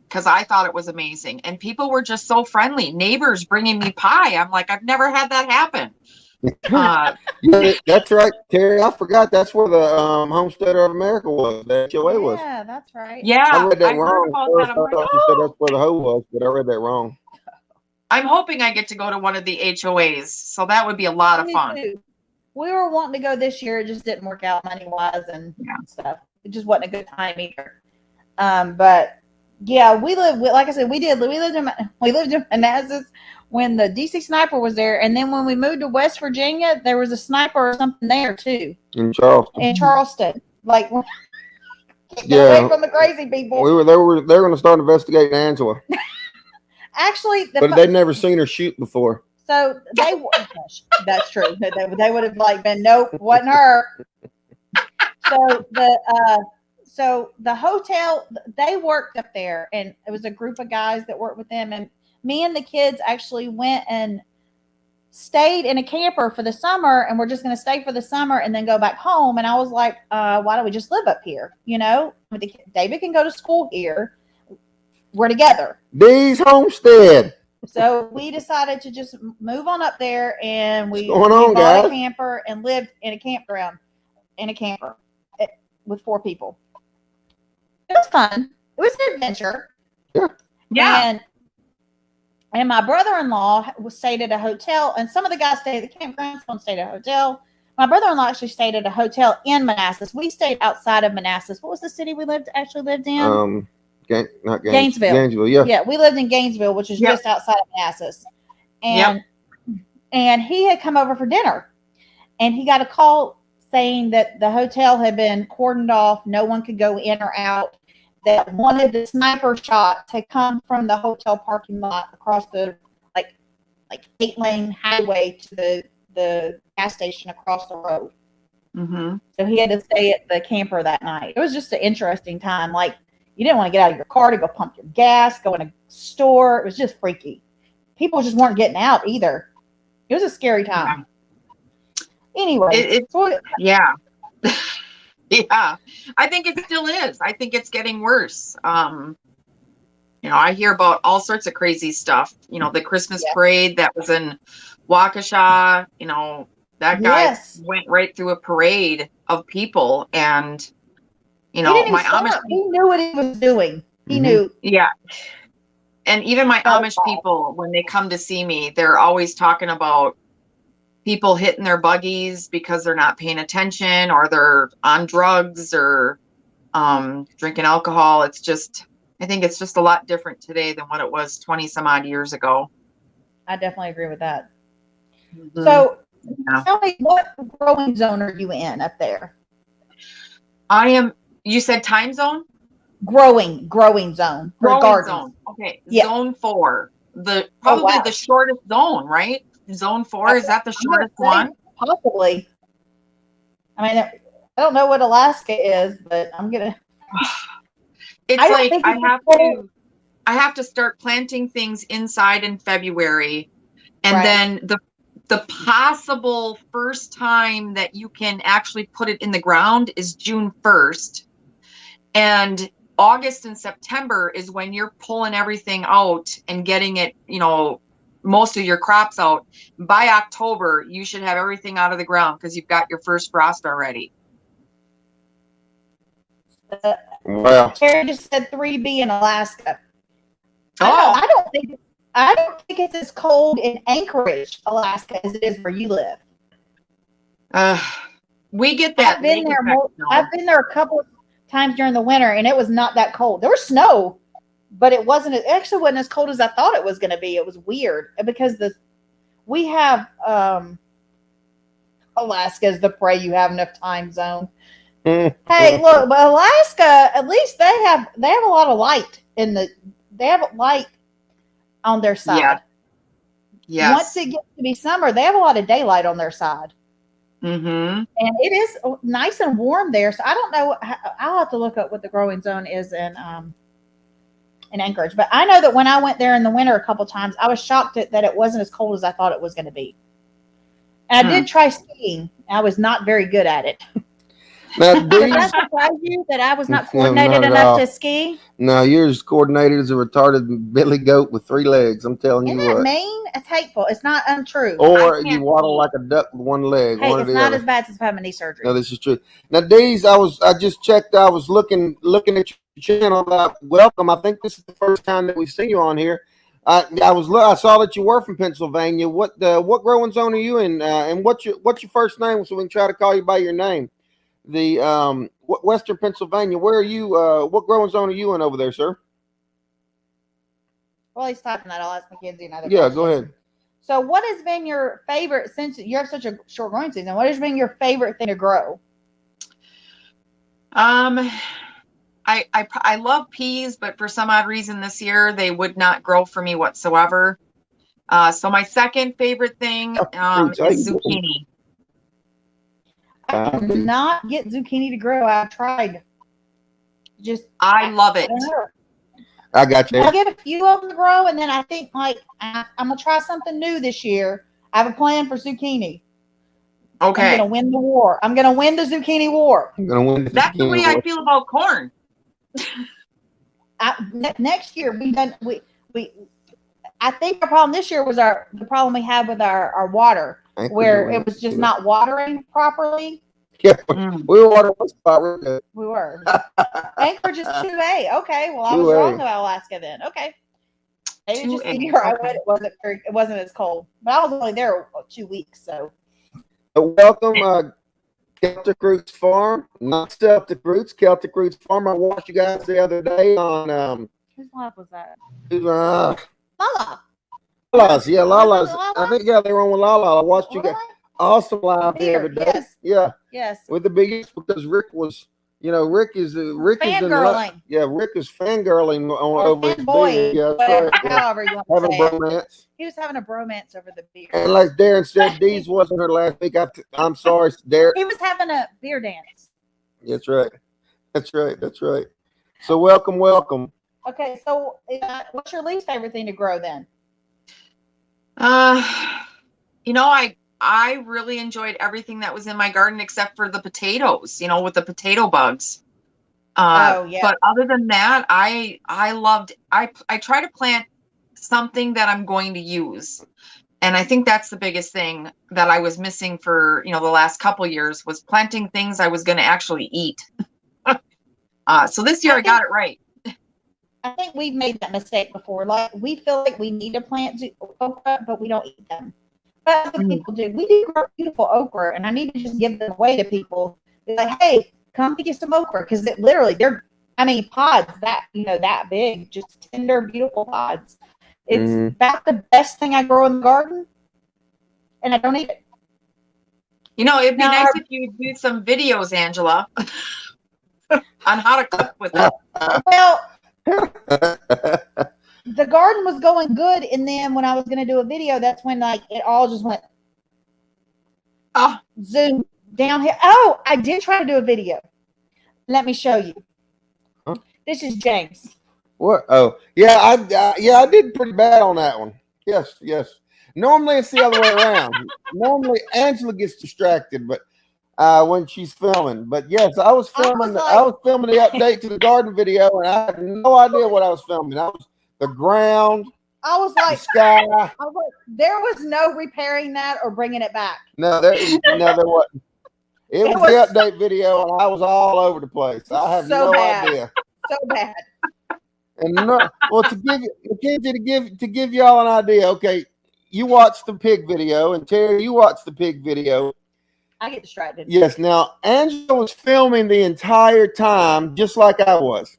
Because I thought it was amazing. And people were just so friendly. Neighbors bringing me pie. I'm like, I've never had that happen. Yeah, that's right, Terry. I forgot that's where the Homesteader of America was. The HOA was. Yeah, that's right. Yeah, I read that I wrong. heard about that. I thought you said that's where the hoe was, but I read that wrong. I'm hoping I get to go to one of the HOAs. So that would be a lot of fun. Too. We were wanting to go this year. It just didn't work out money-wise and stuff. It just wasn't a good time either. But yeah, like I said, we lived in Manassas when the DC sniper was there, and then when we moved to West Virginia, there was a sniper or something there too. In Charleston. Like, get away from the crazy people. They were going to start investigating Angela. Actually, but they'd never seen her shoot before. So that's true. They would have been, nope, wasn't her. So the hotel, they worked up there, and it was a group of guys that worked with them, and me and the kids actually went and stayed in a camper for the summer, and we're just going to stay for the summer and then go back home. And I was like, why don't we just live up here? David can go to school here. We're together. Elders Homestead. So we decided to just move on up there, and we bought a camper and lived in a campground in a camper with 4 people. It was fun. It was an adventure. Yeah. And my brother-in-law stayed at a hotel, and some of the guys stayed at the campground, some stayed at a hotel. My brother-in-law actually stayed at a hotel in Manassas. We stayed outside of Manassas. What was the city we actually lived in? Not Gainesville. Gainesville, yeah. Yeah, we lived in Gainesville, which is just outside of Manassas. And he had come over for dinner, and he got a call saying that the hotel had been cordoned off. No one could go in or out. That one of the sniper shots had come from the hotel parking lot across the like 8-lane highway to the gas station across the road. Mm-hmm. So he had to stay at the camper that night. It was just an interesting time. You didn't want to get out of your car to go pump your gas, go in a store. It was just freaky. People just weren't getting out either. It was a scary time. Anyway, yeah. Yeah. I think it still is. I think it's getting worse. I hear about all sorts of crazy stuff. The Christmas parade that was in Waukesha, that guy went right through a parade of people, and my Amish he knew what he was doing. He knew. Yeah. And even my Amish people, when they come to see me, they're always talking about people hitting their buggies because they're not paying attention, or they're on drugs, or drinking alcohol. I think it's just a lot different today than what it was 20 some odd years ago. I definitely agree with that. So tell me, what growing zone are you in up there? You said time zone? Growing zone. Growing zone. Okay. Yeah. Zone 4. Probably the shortest zone, right? Zone 4, is that the shortest one? Possibly. I mean, I don't know what Alaska is, but I'm gonna. I have to start planting things inside in February, and then the possible first time that you can actually put it in the ground is June 1st, and August and September is when you're pulling everything out and getting it, most of your crops out. By October, you should have everything out of the ground because you've got your first frost already. Wow. Terry just said 3B in Alaska. Oh. I don't think it's as cold in Anchorage, Alaska, as it is where you live. We get that. I've been there a couple of times during the winter, and it was not that cold. There was snow, but it actually wasn't as cold as I thought it was going to be. It was weird because we have Alaska is the pray you have enough time zone. Hey, look, but Alaska, at least they have a lot of light they have light on their side. Yeah. Yes. Once it gets to be summer, they have a lot of daylight on their side. Mm-hmm. And it is nice and warm there. So I don't know. I'll have to look up what the growing zone is in Anchorage. But I know that when I went there in the winter a couple times, I was shocked that it wasn't as cold as I thought it was going to be. And I did try skiing. I was not very good at it. Now, did that surprise you that I was not coordinated enough to ski? No, you're as coordinated as a retarded billy goat with 3 legs. I'm telling you what. Isn't that mean? It's hateful. It's not untrue. Or you waddle like a duck with 1 leg. Hey, it's not as bad as having knee surgery. No, this is true. Now, Deez, I just checked. I was looking at your channel. Welcome. I think this is the first time that we've seen you on here. I saw that you were from Pennsylvania. What growing zone are you in? And what's your first name, so we can try to call you by your name? The Western Pennsylvania. Where are you? What growing zone are you in over there, sir? Well, he's typing that. I'll ask Mackenzie another question. Yeah, go ahead. So, what has been your favorite, since you have such a short growing season? What has been your favorite thing to grow? I love peas, but for some odd reason this year they would not grow for me whatsoever. So my second favorite thing is zucchini. I cannot get zucchini to grow. I've tried. I love it. I got you. I get a few of them to grow, and then I think I'm gonna try something new this year. I have a plan for zucchini. Okay. I'm gonna win the war. I'm gonna win the zucchini war. That's the way I feel about corn. Next year I think our problem this year was the problem we had with our water, where it was just not watering properly. Yeah, we were watering one spot. We were. Anchorage is 2A. Okay, well I was wrong about Alaska then. Okay, maybe just the year I went, it wasn't as cold, but I was only there 2 weeks. So welcome, Celtic Roots Farm, not Celtic Roots, Celtic Roots Farm. I watched you guys the other day on whose live was that? Lala. Lala's, yeah, Lala's. I think they were on with Lala. I watched you guys. Awesome live the other day. Yes. Yes. With the biggest, because Rick was, Rick is fangirling. Rick is fangirling over his beer. Yeah, that's right. However you want to say a bromance. He was having a bromance over the beer. And like Darren said, Deez wasn't her last week. I'm sorry, Darren. He was having a beer dance. That's right. That's right. So welcome, welcome. Okay, so what's your least favorite thing to grow then? You know, I really enjoyed everything that was in my garden except for the potatoes, you know, with the potato bugs. Oh, yeah. But other than that, I try to plant something that I'm going to use. And I think that's the biggest thing that I was missing for, you know, the last couple years was planting things I was going to actually eat. So this year I got it right. I think we've made that mistake before. Like, we feel like we need to plant okra, but we don't eat them. But other people do. We do grow beautiful okra, and I need to just give them away to people. Be like, hey, come get some okra, because it literally, pods that big, just tender, beautiful pods. It's about the best thing I grow in the garden, and I don't eat it. You know, it'd be nice if you do some videos, Angela, on how to cook with it. Well, the garden was going good, and then when I was going to do a video, that's when it all just went zoom downhill. Oh, I did try to do a video. Let me show you. Huh? This is James. What? Oh, yeah, I did pretty bad on that one. Yes. Normally it's the other way around. Normally Angela gets distracted, but when she's filming. But yes, I was filming. I was filming the update to the garden video, and I had no idea what I was filming. I was the ground. I was like, the sky. There was no repairing that or bringing it back. No, there wasn't. It was the update video, and I was all over the place. I have no idea. So bad. And to give you, Mackenzie, to give y'all an idea. Okay, you watched the pig video, and Terry, you watched the pig video. I get distracted. Yes. Now, Angela was filming the entire time, just like I was.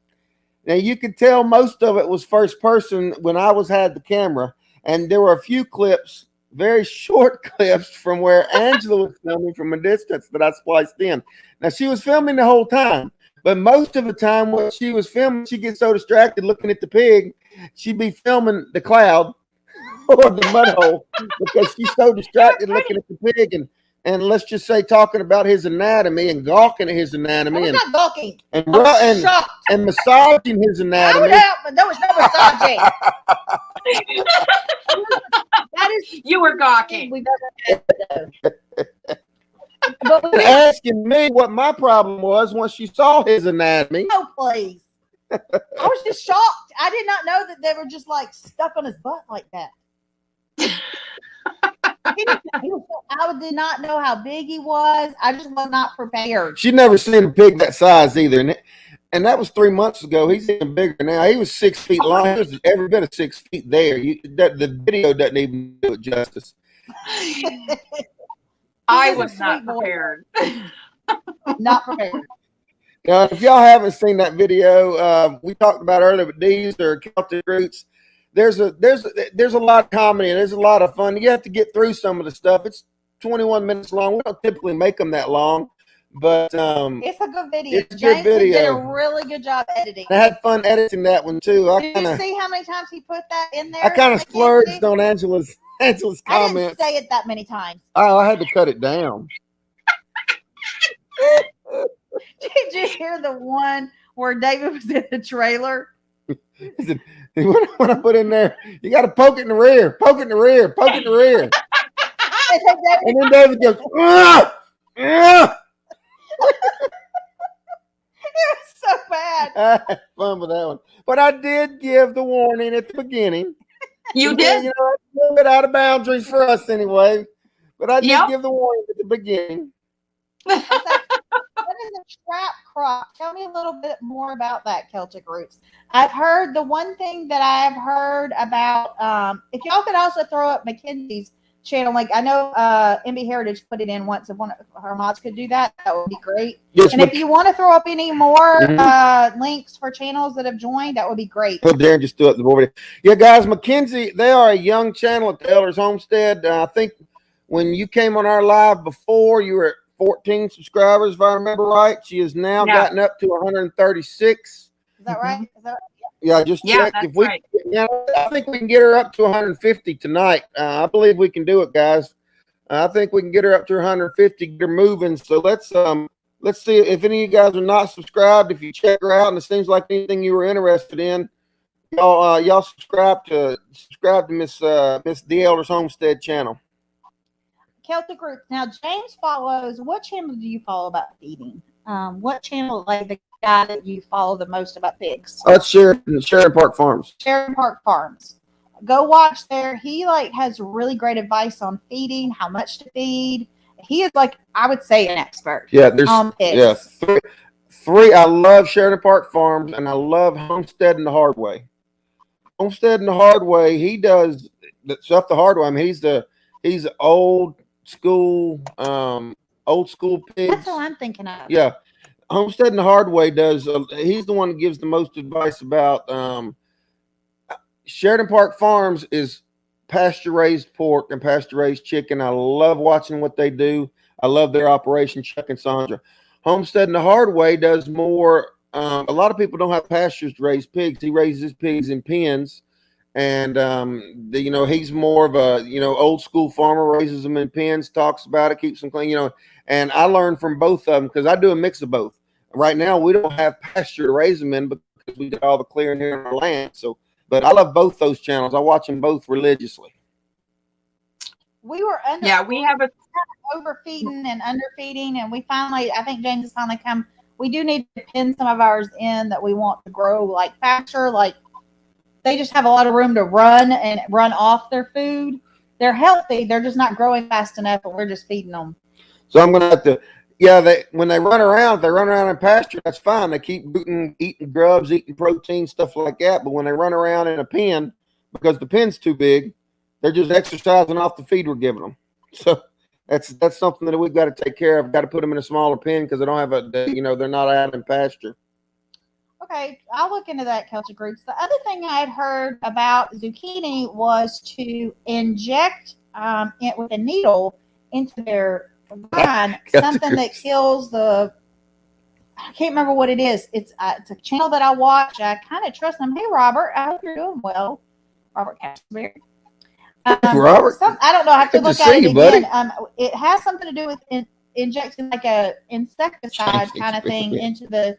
Now, you could tell most of it was first person when I had the camera, and there were a few clips, very short clips, from where Angela was filming from a distance that I spliced in. Now, she was filming the whole time, but most of the time when she was filming, she gets so distracted looking at the pig, she'd be filming the cloud or the mud hole because she's so distracted looking at the pig and let's just say talking about his anatomy and gawking at his anatomy. I was not gawking. And massaging his anatomy. But there was no massaging. You were gawking. But asking me what my problem was once she saw his anatomy. Oh, please. I was just shocked. I did not know that they were just stuck on his butt like that. I did not know how big he was. I just was not prepared. She'd never seen a pig that size either. And that was 3 months ago. He's even bigger now. He was 6 feet long. He was every bit of 6 feet there. The video doesn't even do it justice. I was not prepared. Not prepared. If y'all haven't seen that video, we talked about earlier, but these are Celtic roots. There's a lot of comedy and there's a lot of fun. You have to get through some of the stuff. It's 21 minutes long. We don't typically make them that long, but it's a good video. It's a good video. Did a really good job editing. I had fun editing that one too. Did you see how many times he put that in there? I kind of splurged on Angela's comments. I didn't say it that many times. Oh, I had to cut it down. Did you hear the one where David was in the trailer? When I put in there, you got to poke it in the rear, poke it in the rear, poke it in the rear. And then David goes, ugh, ugh. It was so bad. I had fun with that one. But I did give the warning at the beginning. You did? You know, a little bit out of boundaries for us anyway. But I did give the warning at the beginning. What is a trap crop? Tell me a little bit more about that, Celtic Roots. I've heard the one thing that I've heard about, if y'all could also throw up Mackenzie's channel, I know MB Heritage put it in once. If one of her mods could do that, that would be great. Yes, and if you want to throw up any more links for channels that have joined, that would be great. Well, Darren, just do it the board. Yeah, guys, Mackenzie, they are a young channel at the Elders Homestead. I think when you came on our live before, you were at 14 subscribers, if I remember right. She has now gotten up to 136. Is that right? Is that right? Yeah, I just checked. If we, I think we can get her up to 150 tonight. I believe we can do it, guys. I think we can get her up to 150, get her moving. So let's let's see if any of you guys are not subscribed. If you check her out and it seems like anything you were interested in, y'all subscribe to Miss the Elders Homestead channel. Celtic Roots. Now, James follows. What channel do you follow about feeding? What channel, like the guy that you follow the most about pigs? Oh, it's Sharon Park Farms. Sharon Park Farms. Go watch there. He has really great advice on feeding, how much to feed. He is I would say an expert. Yeah, there's pigs. three. I love Sheridan Park Farms and I love Homestead and the Hard Way. Homestead and the Hard Way, he does the stuff the hard way. I mean, he's old school pigs. That's what I'm thinking of. Yeah, Homestead and the Hard Way does. He's the one that gives the most advice about. Sheridan Park Farms is pasture raised pork and pasture raised chicken. I love watching what they do. I love their operation, Chuck and Sandra. Homestead and the Hard Way does more. A lot of people don't have pastures to raise pigs. He raises his pigs in pens, and he's more of a old school farmer. Raises them in pens, talks about it, keeps them clean. And I learned from both of them because I do a mix of both. Right now, we don't have pasture to raise them in because we get all the clearing here in our land. So, but I love both those channels. I watch them both religiously. We were we have a overfeeding and underfeeding, and I think James has finally come. We do need to pin some of ours in that we want to grow faster. They just have a lot of room to run off their food. They're healthy. They're just not growing fast enough, and we're just feeding them. So I'm going to have to, when they run around, if they run around in pasture, that's fine. They keep eating grubs, eating protein, stuff like that. But when they run around in a pen, because the pen's too big, they're just exercising off the feed we're giving them. So that's something that we've got to take care of. Got to put them in a smaller pen because they don't have they're not out in pasture. Okay, I'll look into that, Celtic Roots. The other thing I had heard about zucchini was to inject it with a needle into their vine, something that kills I can't remember what it is. It's a channel that I watch. I kind of trust them. Hey, Robert, I hope you're doing well. Robert Castleberry. Robert, I don't know. I have to look at it again. It has something to do with injecting a insecticide kind of thing into the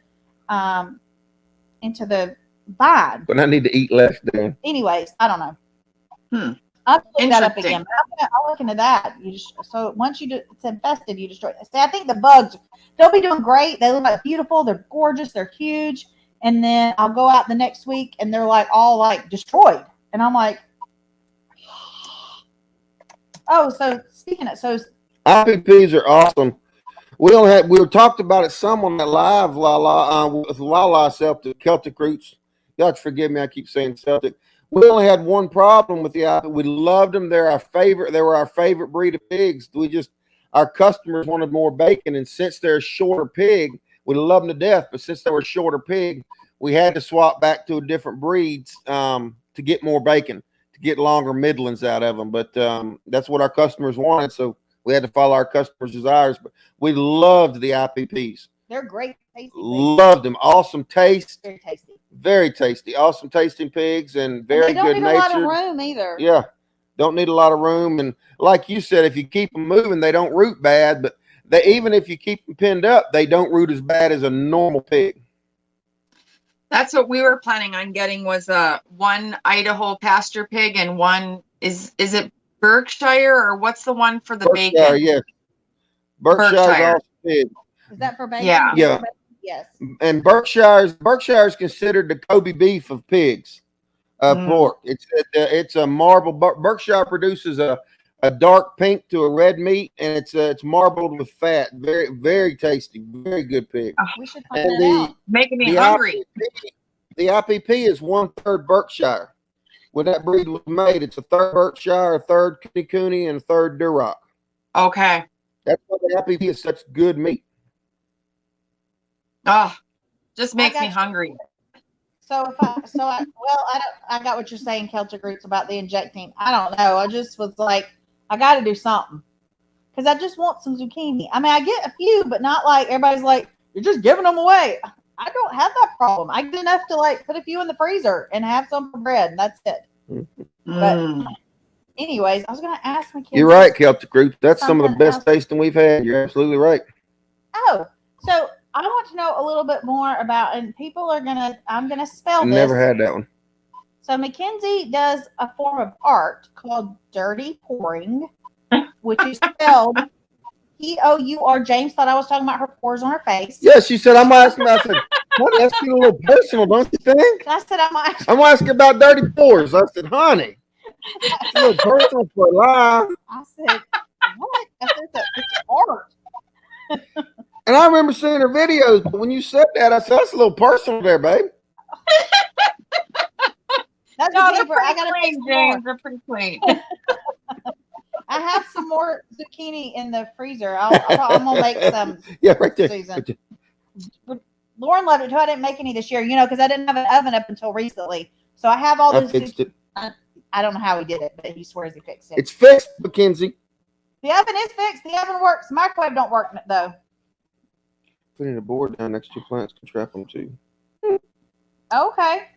vine. But I need to eat less, Dan. Anyways, I don't know. I'll look that up again. I'll look into that. So once it's infested, you destroy it. See, I think the bugs, they'll be doing great. They look beautiful. They're gorgeous. They're huge. And then I'll go out the next week and they're all destroyed. And I'm like, oh, so speaking of, IPPs are awesome. We talked about it some on that live with Lala Celtic Roots. You have to forgive me. I keep saying Celtic. We only had one problem with the IP. We loved them. They're our favorite. They were our favorite breed of pigs. Our customers wanted more bacon, and since they're a shorter pig, we love them to death. But since they were a shorter pig, we had to swap back to a different breeds to get more bacon, to get longer middlings out of them. But that's what our customers wanted, so we had to follow our customers' desires. But we loved the IPPs. They're great. Tasty loved them. Awesome taste. Very tasty. Very tasty. Awesome tasting pigs and very good natured. They don't need a lot of room either. Yeah. Don't need a lot of room. And like you said, if you keep them moving, they don't root bad. But even if you keep them pinned up, they don't root as bad as a normal pig. That's what we were planning on getting was one Idaho pasture pig and one is it Berkshire or what's the one for the Berkshire, bacon? Yeah. Berkshire's awesome pig. Is that for bacon? Yeah. Yeah. Yes. And Berkshire is considered the Kobe beef of pigs, pork. It's a marble. Berkshire produces a dark pink to a red meat, and it's marbled with fat. Very, very tasty. Very good pig. We should find that out. Making me hungry. The IPP is 1/3 Berkshire. When that breed was made, it's a 1/3 Berkshire, a 1/3 Cooney, and a 1/3 Duroc. Okay. That's why the IPP is such good meat. Oh, just makes me hungry. So I got what you're saying, Celtic Roots, about the injecting. I don't know. I just was like, I got to do something because I just want some zucchini. I mean, I get a few, but not like everybody's like, you're just giving them away. I don't have that problem. I get enough to put a few in the freezer and have some for bread, and that's it. But anyways, I was going to ask my kids. You're right, Celtic Roots. That's some of the best tasting we've had. You're absolutely right. Oh, So I want to know a little bit more about, and I'm gonna spell this. Never had that one. So Mackenzie does a form of art called dirty pouring, which is spelled P-O-U-R. James thought I was talking about her pores on her face. Yeah, she said, I'm asking. I said, honey, that's getting a little personal, don't you think? I said I'm asking about dirty pores. I said, honey, it's a little personal for a lie. I said, what? I said, it's art. And I remember seeing her videos, but when you said that, I said, that's a little personal there, babe. That's No, the they're paper. pretty I gotta plain, make some James. more. They're pretty plain. I have some more zucchini in the freezer. I'm gonna make some. Yeah, right there. Susan. Lauren loved it too. I didn't make any this year, because I didn't have an oven up until recently. So I have all I this. fixed it. I don't know how he did it, but he swears he fixed it. It's fixed, Mackenzie. The oven is fixed. The oven works. The microwave don't work though. Putting a board down next to your plants can trap them too. Okay.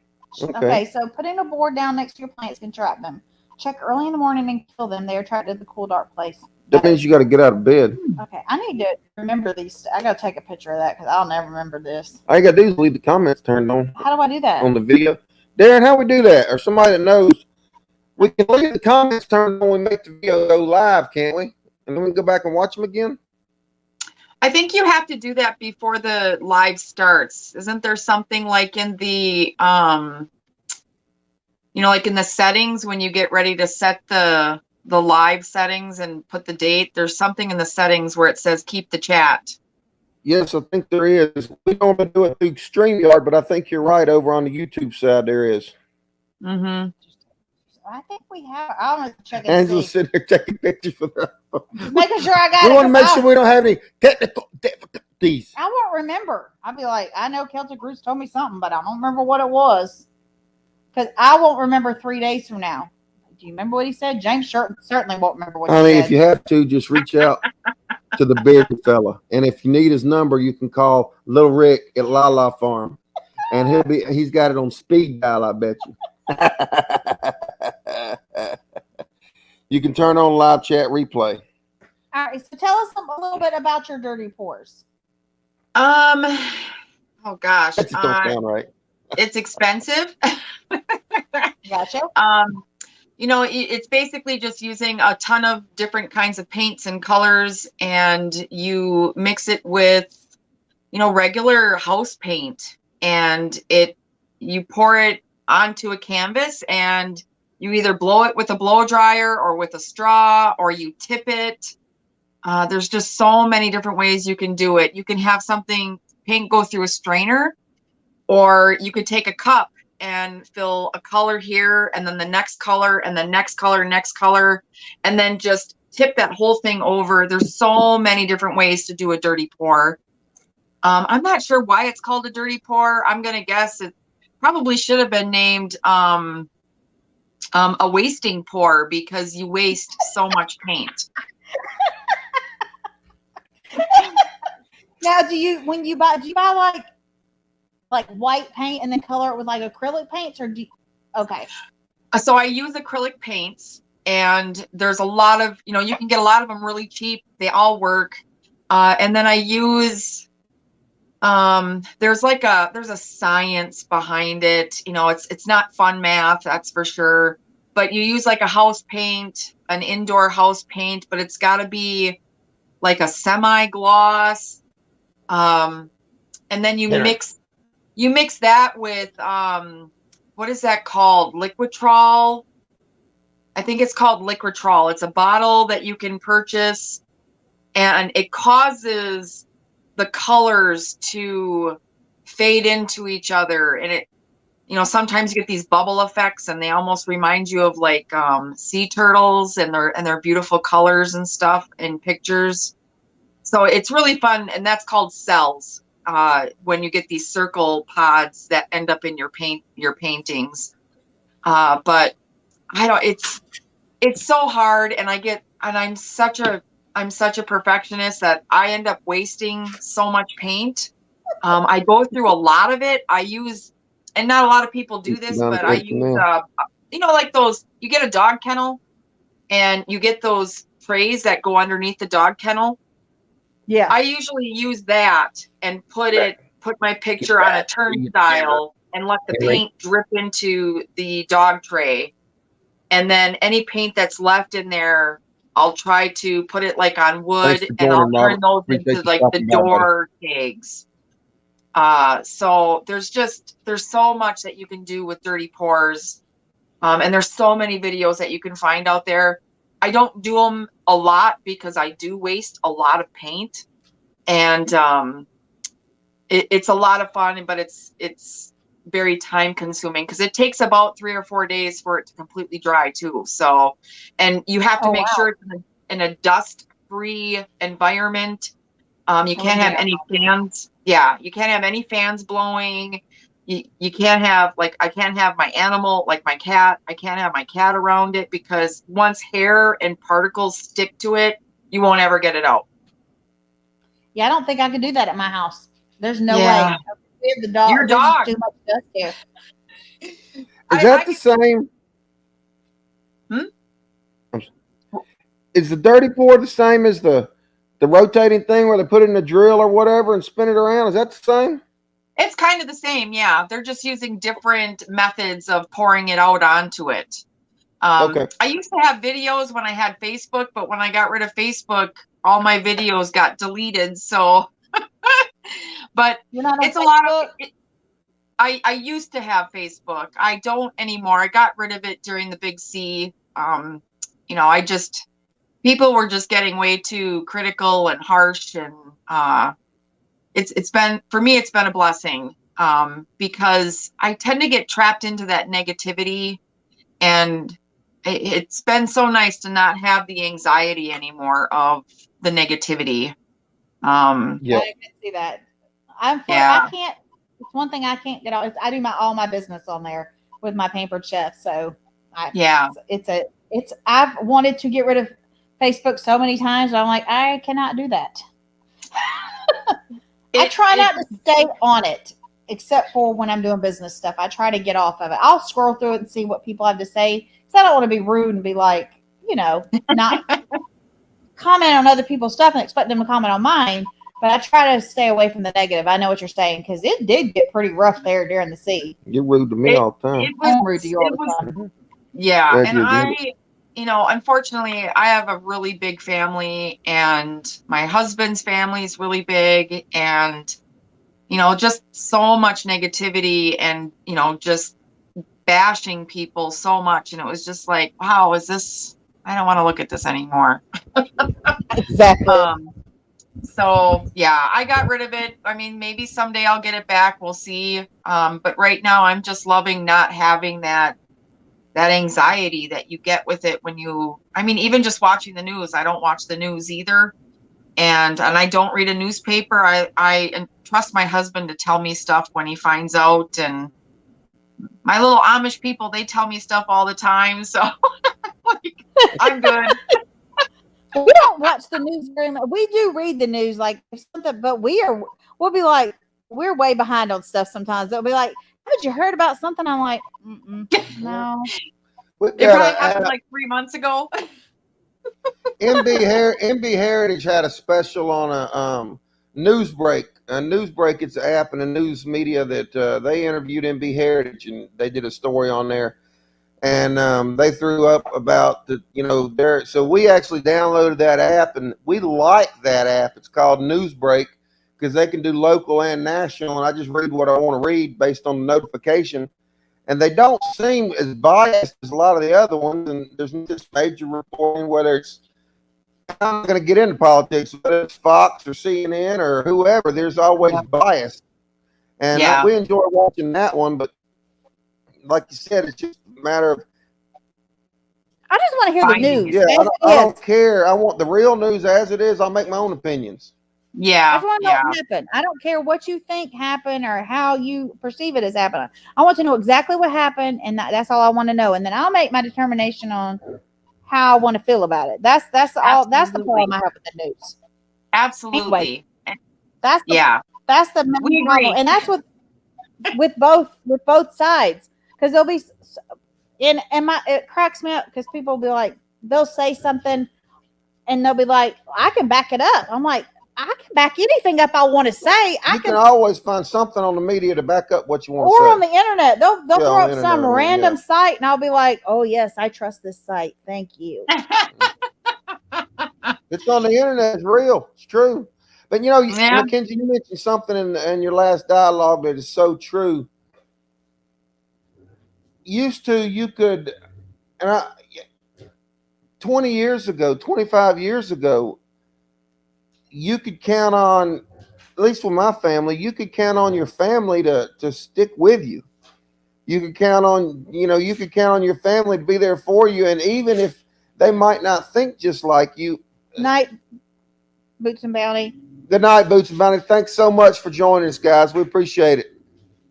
Okay. Okay. So putting a board down next to your plants can trap them. Check early in the morning and kill them. They are trapped in the cool, dark place. That means you got to get out of bed. Okay. I need to remember these. I got to take a picture of that because I'll never remember this. All you got to do is leave the comments turned on How do I do that? on the video. Darren, how we do that? Or somebody that knows. We can leave the comments turned on when we make the video go live, can't we? And then we can go back and watch them again. I think you have to do that before the live starts. Isn't there something like in the like in the settings when you get ready to set the live settings and put the date? There's something in the settings where it says keep the chat. Yes, I think there is. We normally do it through StreamYard, but I think you're right. Over on the YouTube side, there is. Mm-hmm. I think we have. I'm gonna check and Angela's see. sitting there taking pictures for that. Just making sure I got it. We want to 'cause make sure we don't have any technical difficulties. I won't remember. I'll be like, I know Celtic Roots told me something, but I don't remember what it was. Because I won't remember 3 days from now. Do you remember what he said? James certainly won't remember what he Honey, said. if you have to, just reach out to the bearded fella. And if you need his number, you can call Little Rick at Lala Farm. And he's got it on speed dial, I bet you. You can turn on live chat replay. All right, so tell us a little bit about your dirty pores. Oh gosh. That just don't sound right. It's expensive. Gotcha. It's basically just using a ton of different kinds of paints and colors, and you mix it with, regular house paint, and you pour it onto a canvas, and you either blow it with a blow dryer or with a straw, or you tip it. There's just so many different ways you can do it. You can have paint go through a strainer, or you could take a cup and fill a color here, and then the next color, and the next color, and then just tip that whole thing over. There's so many different ways to do a dirty pour. I'm not sure why it's called a dirty pour. I'm going to guess it probably should have been named a wasting pour, because you waste so much paint. Now, do you buy like white paint and then color it with like acrylic paints, or okay? So I use acrylic paints, and there's a lot of, you can get a lot of them really cheap. They all work. And then I use, there's a science behind it. It's not fun math, that's for sure. But you use like a house paint, an indoor house paint, but it's got to be like a semi-gloss. And then you mix that with, what is that called? Liquitrol. I think it's called Liquitrol. It's a bottle that you can purchase, and it causes the colors to fade into each other. And it, sometimes you get these bubble effects, and they almost remind you of like sea turtles and their beautiful colors and stuff in pictures. So it's really fun, and that's called cells. When you get these circle pods that end up in your paintings. But I don't, it's so hard, and I'm such a perfectionist that I end up wasting so much paint. I go through a lot of it. I use, and not a lot of people do this, but I use, like those, you get a dog kennel, and you get those trays that go underneath the dog kennel. Yeah. I usually use that and put my picture on a turnstile and let the paint drip into the dog tray. And then any paint that's left in there, I'll try to put it like on wood, and I'll turn those into like the door tags. So there's so much that you can do with dirty pours. And there's so many videos that you can find out there. I don't do them a lot because I do waste a lot of paint, and it's a lot of fun, but it's very time consuming because it takes about 3 or 4 days for it to completely dry too. So, and you have to make sure it's in a dust free environment. You can't have any fans. Yeah, you can't have any fans blowing. You can't have, like, I can't have my animal, like my cat. I can't have my cat around it because once hair and particles stick to it, you won't ever get it out. Yeah, I don't think I could do that at my house. There's no way. The dog. Your dog. Too much dust there. Is that the same? Is the dirty pour the same as the rotating thing where they put it in a drill or whatever and spin it around? Is that the same? It's kind of the same, yeah. They're just using different methods of pouring it out onto it. Okay. I used to have videos when I had Facebook, but when I got rid of Facebook, all my videos got deleted. So, but it's a lot of. I used to have Facebook. I don't anymore. I got rid of it during the Big C. People were just getting way too critical and harsh, and it's been, for me, it's been a blessing, because I tend to get trapped into that negativity, and it's been so nice to not have the anxiety anymore of the negativity. Yeah, I can see that. I can't. It's one thing I can't get out. I do all my business on there with my Pampered Chef. So I've wanted to get rid of Facebook so many times, but I'm like, I cannot do that. I try not to stay on it, except for when I'm doing business stuff. I try to get off of it. I'll scroll through it and see what people have to say, because I don't want to be rude and be like, not comment on other people's stuff and expect them to comment on mine. But I try to stay away from the negative. I know what you're saying, because it did get pretty rough there during the sea. You're rude to me all the time. I'm rude to you all the time. Yeah, and unfortunately, I have a really big family, and my husband's family is really big, and, just so much negativity and, just bashing people so much. And it was just like, wow, I don't want to look at this anymore. Exactly. So yeah, I got rid of it. I mean, maybe someday I'll get it back. We'll see. But right now I'm just loving not having that anxiety that you get with it when even just watching the news. I don't watch the news either. And I don't read a newspaper. I trust my husband to tell me stuff when he finds out. And my little Amish people, they tell me stuff all the time. So I'm good. We don't watch the news very much. We do read the news, like something, but we'll be like, we're way behind on stuff sometimes. They'll be like, haven't you heard about something? I'm like, no. It probably happened like 3 months ago. MB Heritage had a special on a Newsbreak. Newsbreak, it's an app in the news media that they interviewed MB Heritage, and they did a story on there. And they threw up about so we actually downloaded that app, and we like that app. It's called Newsbreak, because they can do local and national, and I just read what I want to read based on the notification. And they don't seem as biased as a lot of the other ones, and there's just major reporting, whether it's, I'm not going to get into politics, whether it's Fox or CNN or whoever, there's always bias. And we enjoy watching that one, but like you said, it's just a matter of, I just want to hear the news. Yeah, I don't care. I want the real news as it is. I'll make my own opinions. Yeah. I just want to know what happened. I don't care what you think happened or how you perceive it as happening. I want to know exactly what happened, and that's all I want to know. And then I'll make my determination on how I want to feel about it. That's all. That's the problem I have with the news. Absolutely. Anyway, that's the main problem, and that's with both sides, because there'll be it cracks me up, because people will be like, they'll say something and they'll be like, I can back it up. I'm like, I can back anything up I want to say. You can always find something on the media to back up what you want to say. Or on the internet. They'll Yeah, throw on up the some internet, I mean, random yeah. site, and I'll be like, oh, yes, I trust this site. Thank you. It's on the internet. It's real. It's true. But, you know, Yeah. Mackenzie, you mentioned something in your last dialogue that is so true. Used to, you could, 20 years ago, 25 years ago, you could count on, at least with my family, you could count on your family to stick with you. You could count on, you could count on your family to be there for you. And even if they might not think just like you. Night, Boots and Bounty. Good night, Boots and Bounty. Thanks so much for joining us, guys. We appreciate it.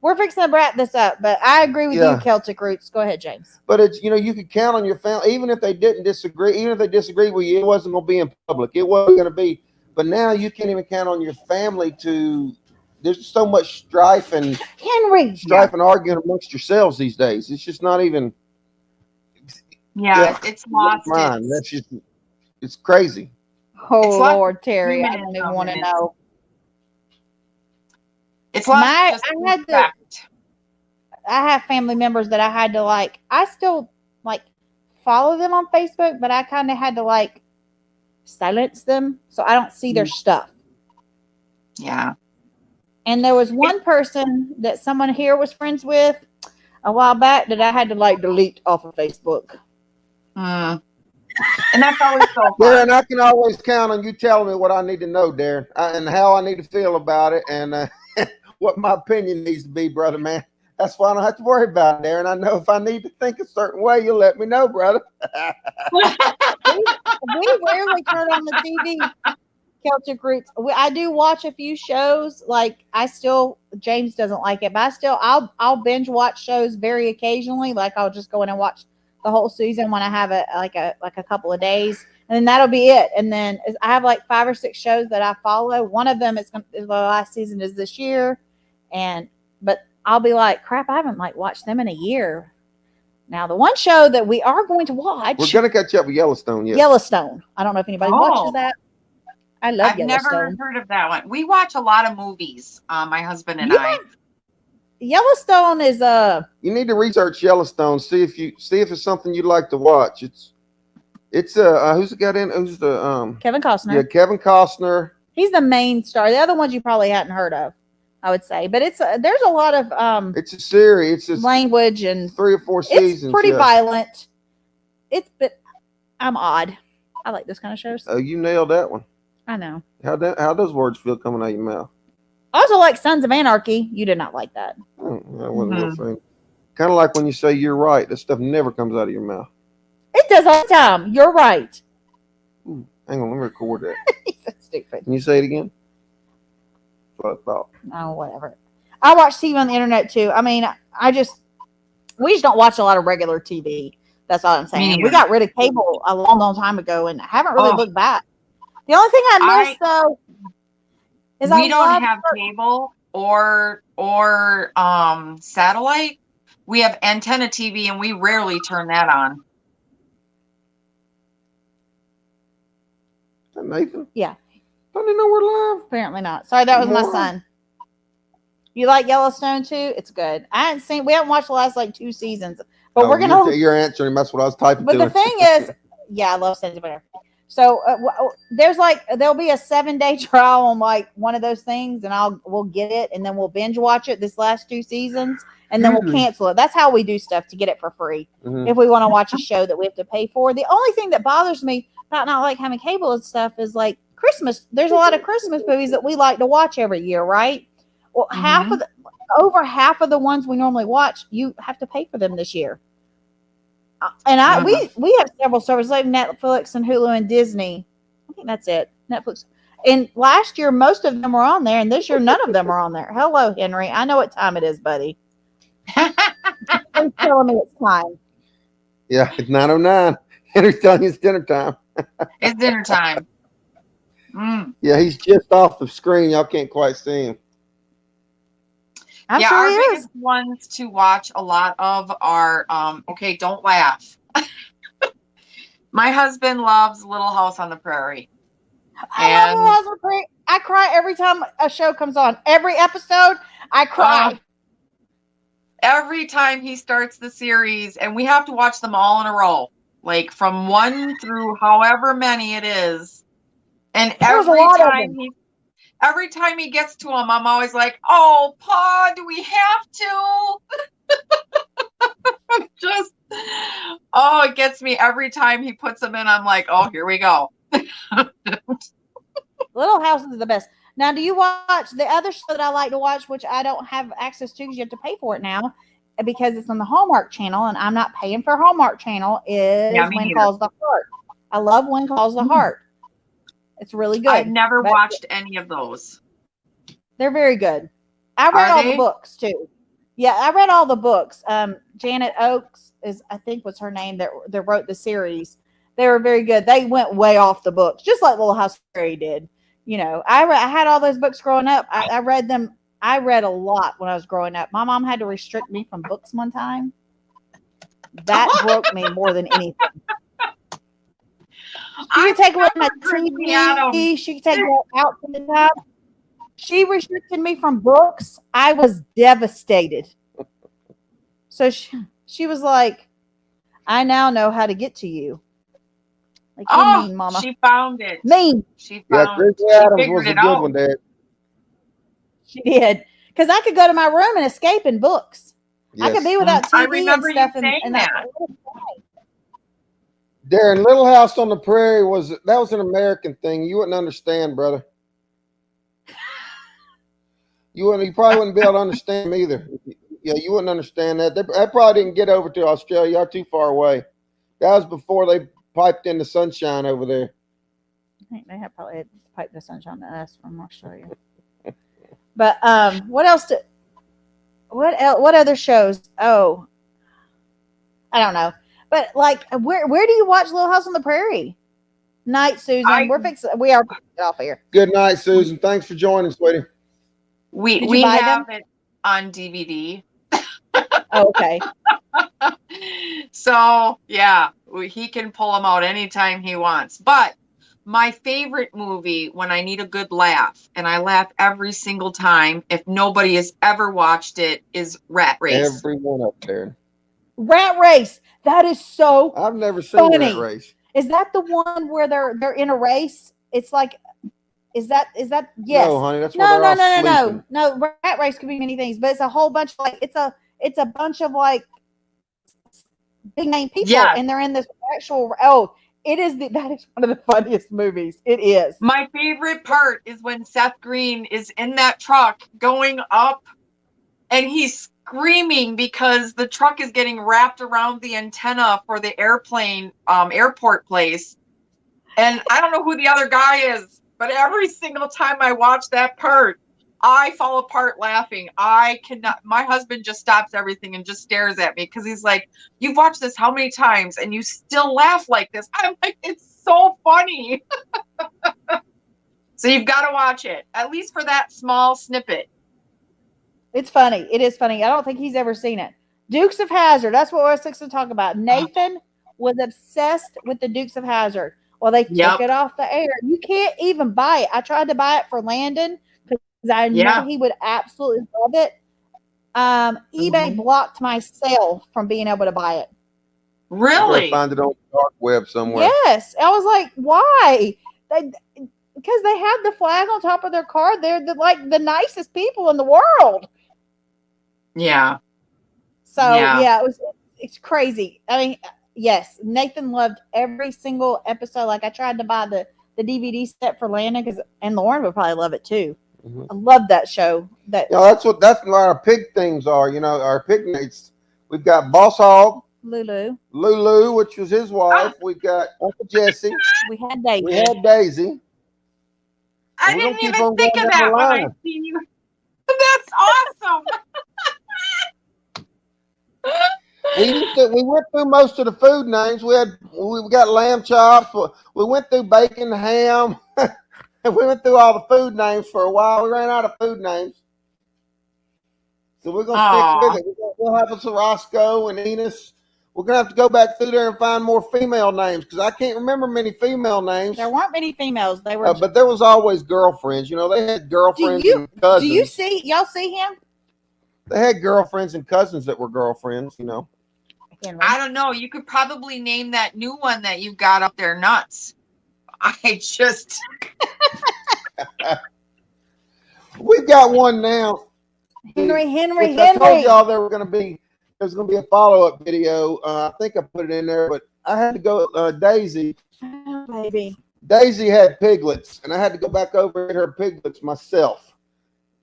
We're fixing to wrap this up, but I agree with you, Celtic Roots. Go ahead, James. But it's, you could count on your family, even if they didn't disagree, even if they disagreed with you, it wasn't going to be in public. It wasn't going to be. But now you can't even count on your family to. There's so much strife and and arguing amongst yourselves these days. It's just not even. Yeah, it's lost. That's just. It's crazy. Oh Lord, Terry, I don't even want to know. It's lost. I have family members that I had to like. I still like follow them on Facebook, but I kind of had to like silence them so I don't see their stuff. Yeah. And there was one person that someone here was friends with a while back that I had to like delete off of Facebook. And that's always so hard. Yeah, and I can always count on you telling me what I need to know, Darren, and how I need to feel about it, and what my opinion needs to be, brother, man. That's why I don't have to worry about it, Darren. I know if I need to think a certain way, you'll let me know, brother. we rarely turn on the TV, Celtic Roots. I do watch a few shows. Like James doesn't like it, but I'll binge watch shows very occasionally. Like I'll just go in and watch the whole season when I have a couple of days, and then that'll be it. And then I have like 5 or 6 shows that I follow. One of them is the last season is this year, but I'll be like, crap, I haven't like watched them in a year. Now the one show that we are going to watch, we're going to catch up with Yellowstone. Yes. Yellowstone. I don't know if anybody watches that. I love Yellowstone. I've never heard of that one. We watch a lot of movies, my husband and I. Yellowstone is you need to research Yellowstone, see if it's something you'd like to watch. It's who's the guy in? Who's the Kevin Costner. Yeah, Kevin Costner. He's the main star. The other ones you probably hadn't heard of, I would say. But there's a lot of it's a series. It's language and 3 or 4 seasons. It's pretty violent. But I'm odd. I like those kind of shows. Oh, you nailed that one. I know. How those words feel coming out of your mouth? I also like Sons of Anarchy. You did not like that. That wasn't real thing. Kind of like when you say you're right. That stuff never comes out of your mouth. It does all the time. You're right. Ooh, hang on, let me record that. He's so stupid. Can you say it again? That's what I thought. Oh, whatever. I watch TV on the internet too. I mean, we just don't watch a lot of regular TV. That's all I'm saying. We got rid of cable a long, long time ago and haven't really looked back. The only thing I miss though is we don't have cable or satellite. We have antenna TV and we rarely turn that on. Is that Nathan? Yeah. Don't you know we're live? Apparently not. Sorry, that was my son. You like Yellowstone too? It's good. We haven't watched the last like 2 seasons, but we're gonna. You're answering. That's what I was typing. But the thing is, I love Sons of Anarchy. So there'll be a 7-day trial on like one of those things, and we'll get it, and then we'll binge watch it this last 2 seasons, and then we'll cancel it. That's how we do stuff to get it for free. Mm-hmm. If we want to watch a show that we have to pay for. The only thing that bothers me about not like having cable and stuff is like Christmas. There's a lot of Christmas movies that we like to watch every year, right? Well, over half of the ones we normally watch, you have to pay for them this year. And we have several services like Netflix and Hulu and Disney. I think that's it. Netflix. And last year, most of them were on there, and this year, none of them are on there. Hello, Henry. I know what time it is, buddy. He's telling me it's time. Yeah, it's 9:09. Henry's telling you it's dinner time. It's dinner time. Yeah, he's just off the screen. Y'all can't quite see him. Sure our biggest ones to watch a lot of are okay, don't laugh. My husband loves Little House on the Prairie. I love Little And House on the Prairie. I cry every time a show comes on. Every episode, I cry. every time he starts the series, and we have to watch them all in a row, like from 1 through however many it is. And There's a lot of them. every time he gets to them, I'm always like, oh, Pa, do we have to? Just, oh, it gets me every time he puts them in. I'm like, oh, here we go. Little House is the best. Now, do you watch the other show that I like to watch, which I don't have access to because you have to pay for it now because it's on the Hallmark Channel and I'm not paying for Hallmark Channel, is Yeah, me When neither. Calls the Heart. I love When Calls the Heart. It's really good. I've never But watched any of those. they're very good. I read Are all they? the books too. Yeah, I read all the books. Janet Oakes I think was her name that wrote the series. They were very good. They went way off the books, just like Little House on the Prairie did. You know, I had all those books growing up. I read them. I read a lot when I was growing up. My mom had to restrict me from books one time. That broke me more than anything. She could take away my TV. She could take it out from the top. She restricted me from books. I was devastated. So she was like, I now know how to get to you. Like, you mean, Mama? She found it. Mean. She Yeah, found Grizzly she Adams figured was a it good out. one, Dad. She did. Because I could go to my room and escape in books. I could be without TV I remember and stuff. you saying and that. Darren, Little House on the Prairie was an American thing. You wouldn't understand, brother. You probably wouldn't be able to understand them either. Yeah, you wouldn't understand that. That probably didn't get over to Australia. You're too far away. That was before they piped in the sunshine over there. I think they have probably piped the sunshine to us from Australia. But what else? What other shows? Oh, I don't know. But like, where do you watch Little House on the Prairie? Night, Susan. We are off here. Good night, Susan. Thanks for joining, sweetie. We have it on DVD. Oh, okay. So yeah, he can pull them out anytime he wants. But my favorite movie when I need a good laugh, and I laugh every single time, if nobody has ever watched it, is Rat Race. Everyone up there. Rat Race. That is so I've never seen funny. Rat Race. Is that the one where they're in a race? It's like, is that yes? No, honey, that's where they're all sleeping. No. Rat Race could be many things, but it's a whole bunch of like it's a bunch of like big name people, and they're in this actual. Oh, that is one of the funniest movies. It is. My favorite part is when Seth Green is in that truck going up, and he's screaming because the truck is getting wrapped around the antenna for the airplane airport place. And I don't know who the other guy is, but every single time I watch that part, I fall apart laughing. I cannot. My husband just stops everything and just stares at me because he's like, "You've watched this how many times and you still laugh like this?" I'm like, "It's so funny." So you've got to watch it, at least for that small snippet. It's funny. It is funny. I don't think he's ever seen it. Dukes of Hazzard. That's what we're supposed to talk about. Nathan was obsessed with the Dukes of Hazzard. Well, they took it off the air. You can't even buy it. I tried to buy it for Landon because I knew he would absolutely love it. eBay blocked my sale from being able to buy it. Really? Find it on the dark web somewhere. Yes. I was like, why? Because they have the flag on top of their car. They're the nicest people in the world. Yeah. So it's crazy. I mean, yes, Nathan loved every single episode. Like I tried to buy the DVD set for Landon and Lauren would probably love it too. Mm-hmm. I love that show. That's what our pig themes are. You know, our pig mates. We've got Boss Hog, Lulu, which was his wife. We've got Uncle Jesse. We had Daisy. I didn't even think of that when I seen you. That's awesome. We went through most of the food names. We got lamb chops. We went through bacon, ham. We went through all the food names for a while. We ran out of food names, so we're gonna stick with it. We'll have us a Roscoe and Enos. We're gonna have to go back through there and find more female names because I can't remember many female names. There weren't many females. They were. But there was always girlfriends. You know, they had girlfriends and cousins. Do you see? Y'all see him? They had girlfriends and cousins that were girlfriends. You know. I don't know. You could probably name that new one that you got up there nuts. I just. We've got one now. Henry. I told y'all there's going to be a follow-up video. I think I put it in there, but I had to go. Daisy. Oh, baby. Daisy had piglets, and I had to go back over and her piglets myself.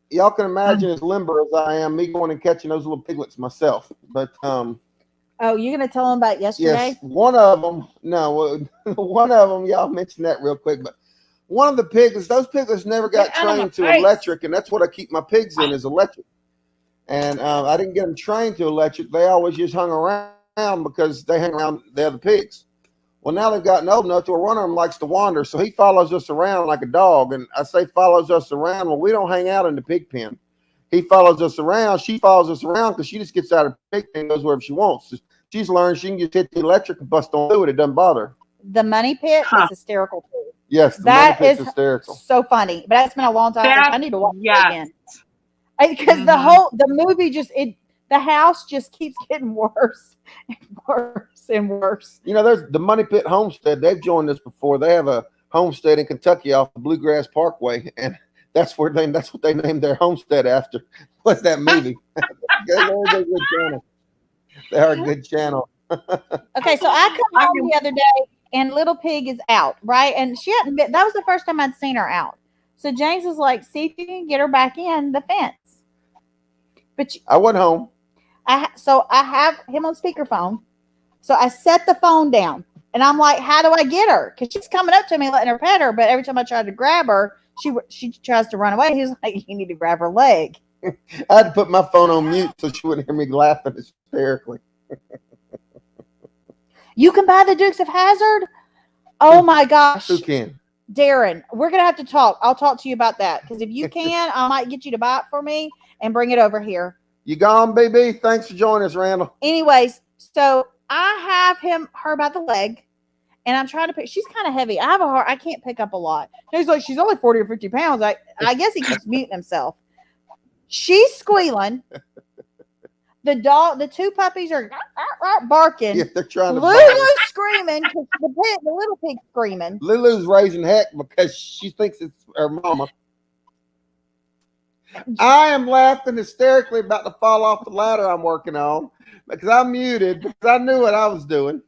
Y'all can imagine as limber as I am, me going and catching those little piglets myself. But oh, you're gonna tell them about yesterday? Yes, one of them. No, one of them. Y'all mentioned that real quick, but one of the piglets. Those piglets never got trained to electric, and that's what I keep my pigs in is electric. And I didn't get them trained to electric. They always just hung around because they hang around the other pigs. Well, now they've gotten old enough to where one of them likes to wander, so he follows us around like a dog. And I say follows us around. Well, we don't hang out in the pig pen. He follows us around. She follows us around because she just gets out of the pig pen and goes wherever she wants. She's learned she can just hit the electric and bust on through it. It doesn't bother her. The money pit is hysterical too. Yes, the money pit's hysterical. So funny. But that's been a long time. I need to watch it again. Because the movie the house just keeps getting worse and worse and worse. You know, there's the Money Pit Homestead. They've joined us before. They have a homestead in Kentucky off the Bluegrass Parkway, and that's what they named their homestead after. What's that movie? They're a good channel. They are a good channel. Okay, so I come home the other day, and little pig is out, right? And she hadn't been. That was the first time I'd seen her out. So James was like, "See if you can get her back in the fence." But I went home. So I have him on speakerphone. So I set the phone down, and I'm like, "How do I get her?" Because she's coming up to me, letting her pet her. But every time I try to grab her, she tries to run away. He's like, "You need to grab her leg." I had to put my phone on mute so she wouldn't hear me laughing hysterically. You can buy the Dukes of Hazzard? Oh my gosh. Who can? Darren, we're going to have to talk. I'll talk to you about that. Because if you can, I might get you to buy it for me and bring it over here. You gone, BB? Thanks for joining us, Randall. Anyways, so I have her by the leg, and I'm trying to pick. She's kind of heavy. I can't pick up a lot. He's like, she's only 40 or 50 pounds. I guess he keeps muting himself. She's squealing. The two puppies are barking. Yeah, they're trying to. Lulu's screaming because the little pig's screaming. Lulu's raising heck because she thinks it's her mama. I am laughing hysterically about to fall off the ladder I'm working on because I'm muted because I knew what I was doing.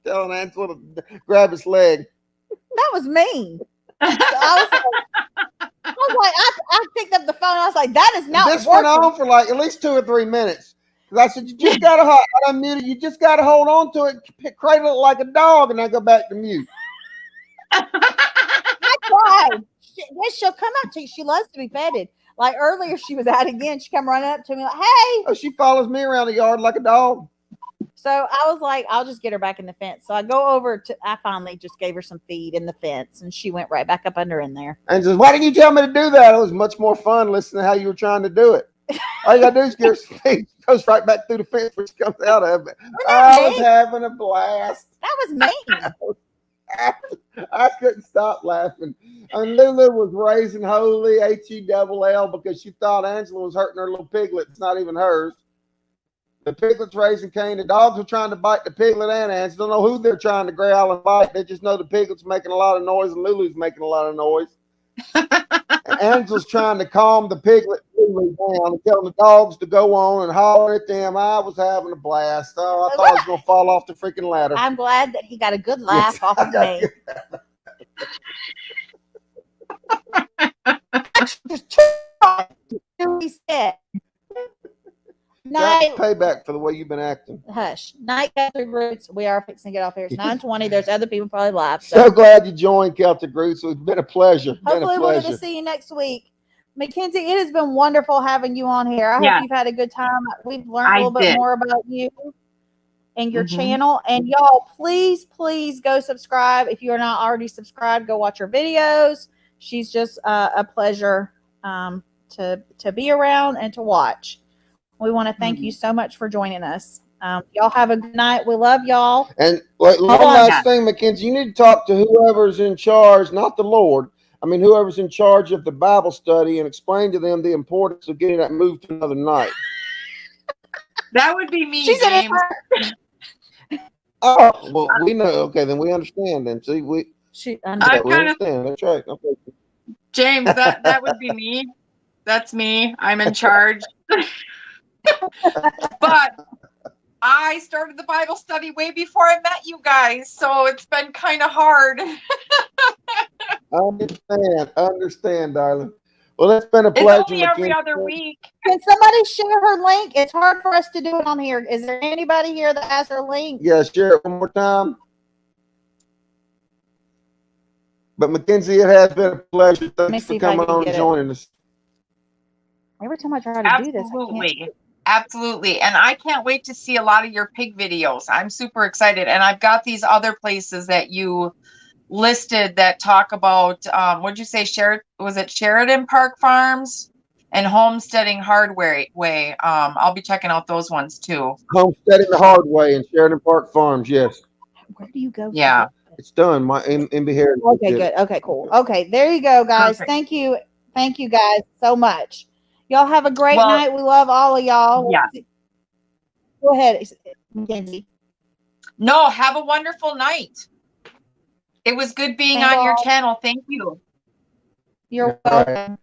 Telling Angela to grab his leg. That was mean. So I picked up the phone. I was like, that is not This working. went on for like at least 2 or 3 minutes. Because I said, you just got to hold. I unmuted. You just got to hold on to it, cradle it like a dog, and I go back to mute. I tried. She'll come up to you. She loves to be petted. Like earlier, she was out again. She come running up to me like, hey. Oh, she follows me around the yard like a dog. So I was like, I'll just get her back in the fence. So I go over I finally just gave her some feed in the fence, and she went right back up under in there. And says, why didn't you tell me to do that? It was much more fun listening to how you were trying to do it. All you got to do is give her some feed. She goes right back through the fence where she comes out of it. I was having a blast. That was mean. I couldn't stop laughing. And Lulu was raising holy HELL because she thought Angela was hurting her little piglet. It's not even hers. The piglet's raising Cain. The dogs are trying to bite the piglet and Angela. Don't know who they're trying to growl and bite. They just know the piglet's making a lot of noise and Lulu's making a lot of noise. And Angela's trying to calm the piglet Lulu down and telling the dogs to go on and holler at them. I was having a blast. Oh, I thought I was going to fall off the freaking ladder. I'm glad that he got a good laugh off of me. He said, That's payback for the way you've been acting. Hush. Night Celtic Roots. We are fixing to get off here. It's 9:20. There's other people probably live. So glad you joined Celtic Roots. It's been a pleasure. Hopefully we'll get to see you next week. Mackenzie, it has been wonderful having you on here. I hope you've had a good time. We've learned a little bit more about you and your channel. And y'all, please go subscribe. If you are not already subscribed, go watch her videos. She's just a pleasure to be around and to watch. We want to thank you so much for joining us. Y'all have a good night. We love y'all. And one Hold on. last thing, Mackenzie, you need to talk to whoever's in charge, not the Lord. I mean, whoever's in charge of the Bible study, and explain to them the importance of getting that moved to another night. That would be me, She said it's James. Oh, well, we know. Okay, then we understand. Then see, we understand. That's right. Okay. James, that would be me. That's me. I'm in charge. But I started the Bible study way before I met you guys, so it's been kind of hard. Understand, darling. Well, it's been a pleasure. It's only every other week. Can somebody share her link? It's hard for us to do it on here. Is there anybody here that has her link? Yeah, share it one more time. But Mackenzie, it has been a pleasure. Thanks for coming on and joining us. Every time I try to do this, Absolutely. And I can't wait to see a lot of your pig videos. I'm super excited. And I've got these other places that you listed that talk about, what'd you say, was it Sheridan Park Farms and Homesteading Hardware Way? I'll be checking out those ones too. Homesteading the Hard Way and Sheridan Park Farms, yes. Where do you go? Yeah. It's done. In here. Okay, good. Okay, cool. Okay, there you go, guys. Perfect. Thank you. Thank you guys so much. Y'all have a great night. We love all of y'all. Yeah. Go ahead, Mackenzie. No, have a wonderful night. It was good being on your channel. Thank you. You're welcome.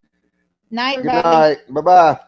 Night, Good night. Bye-bye.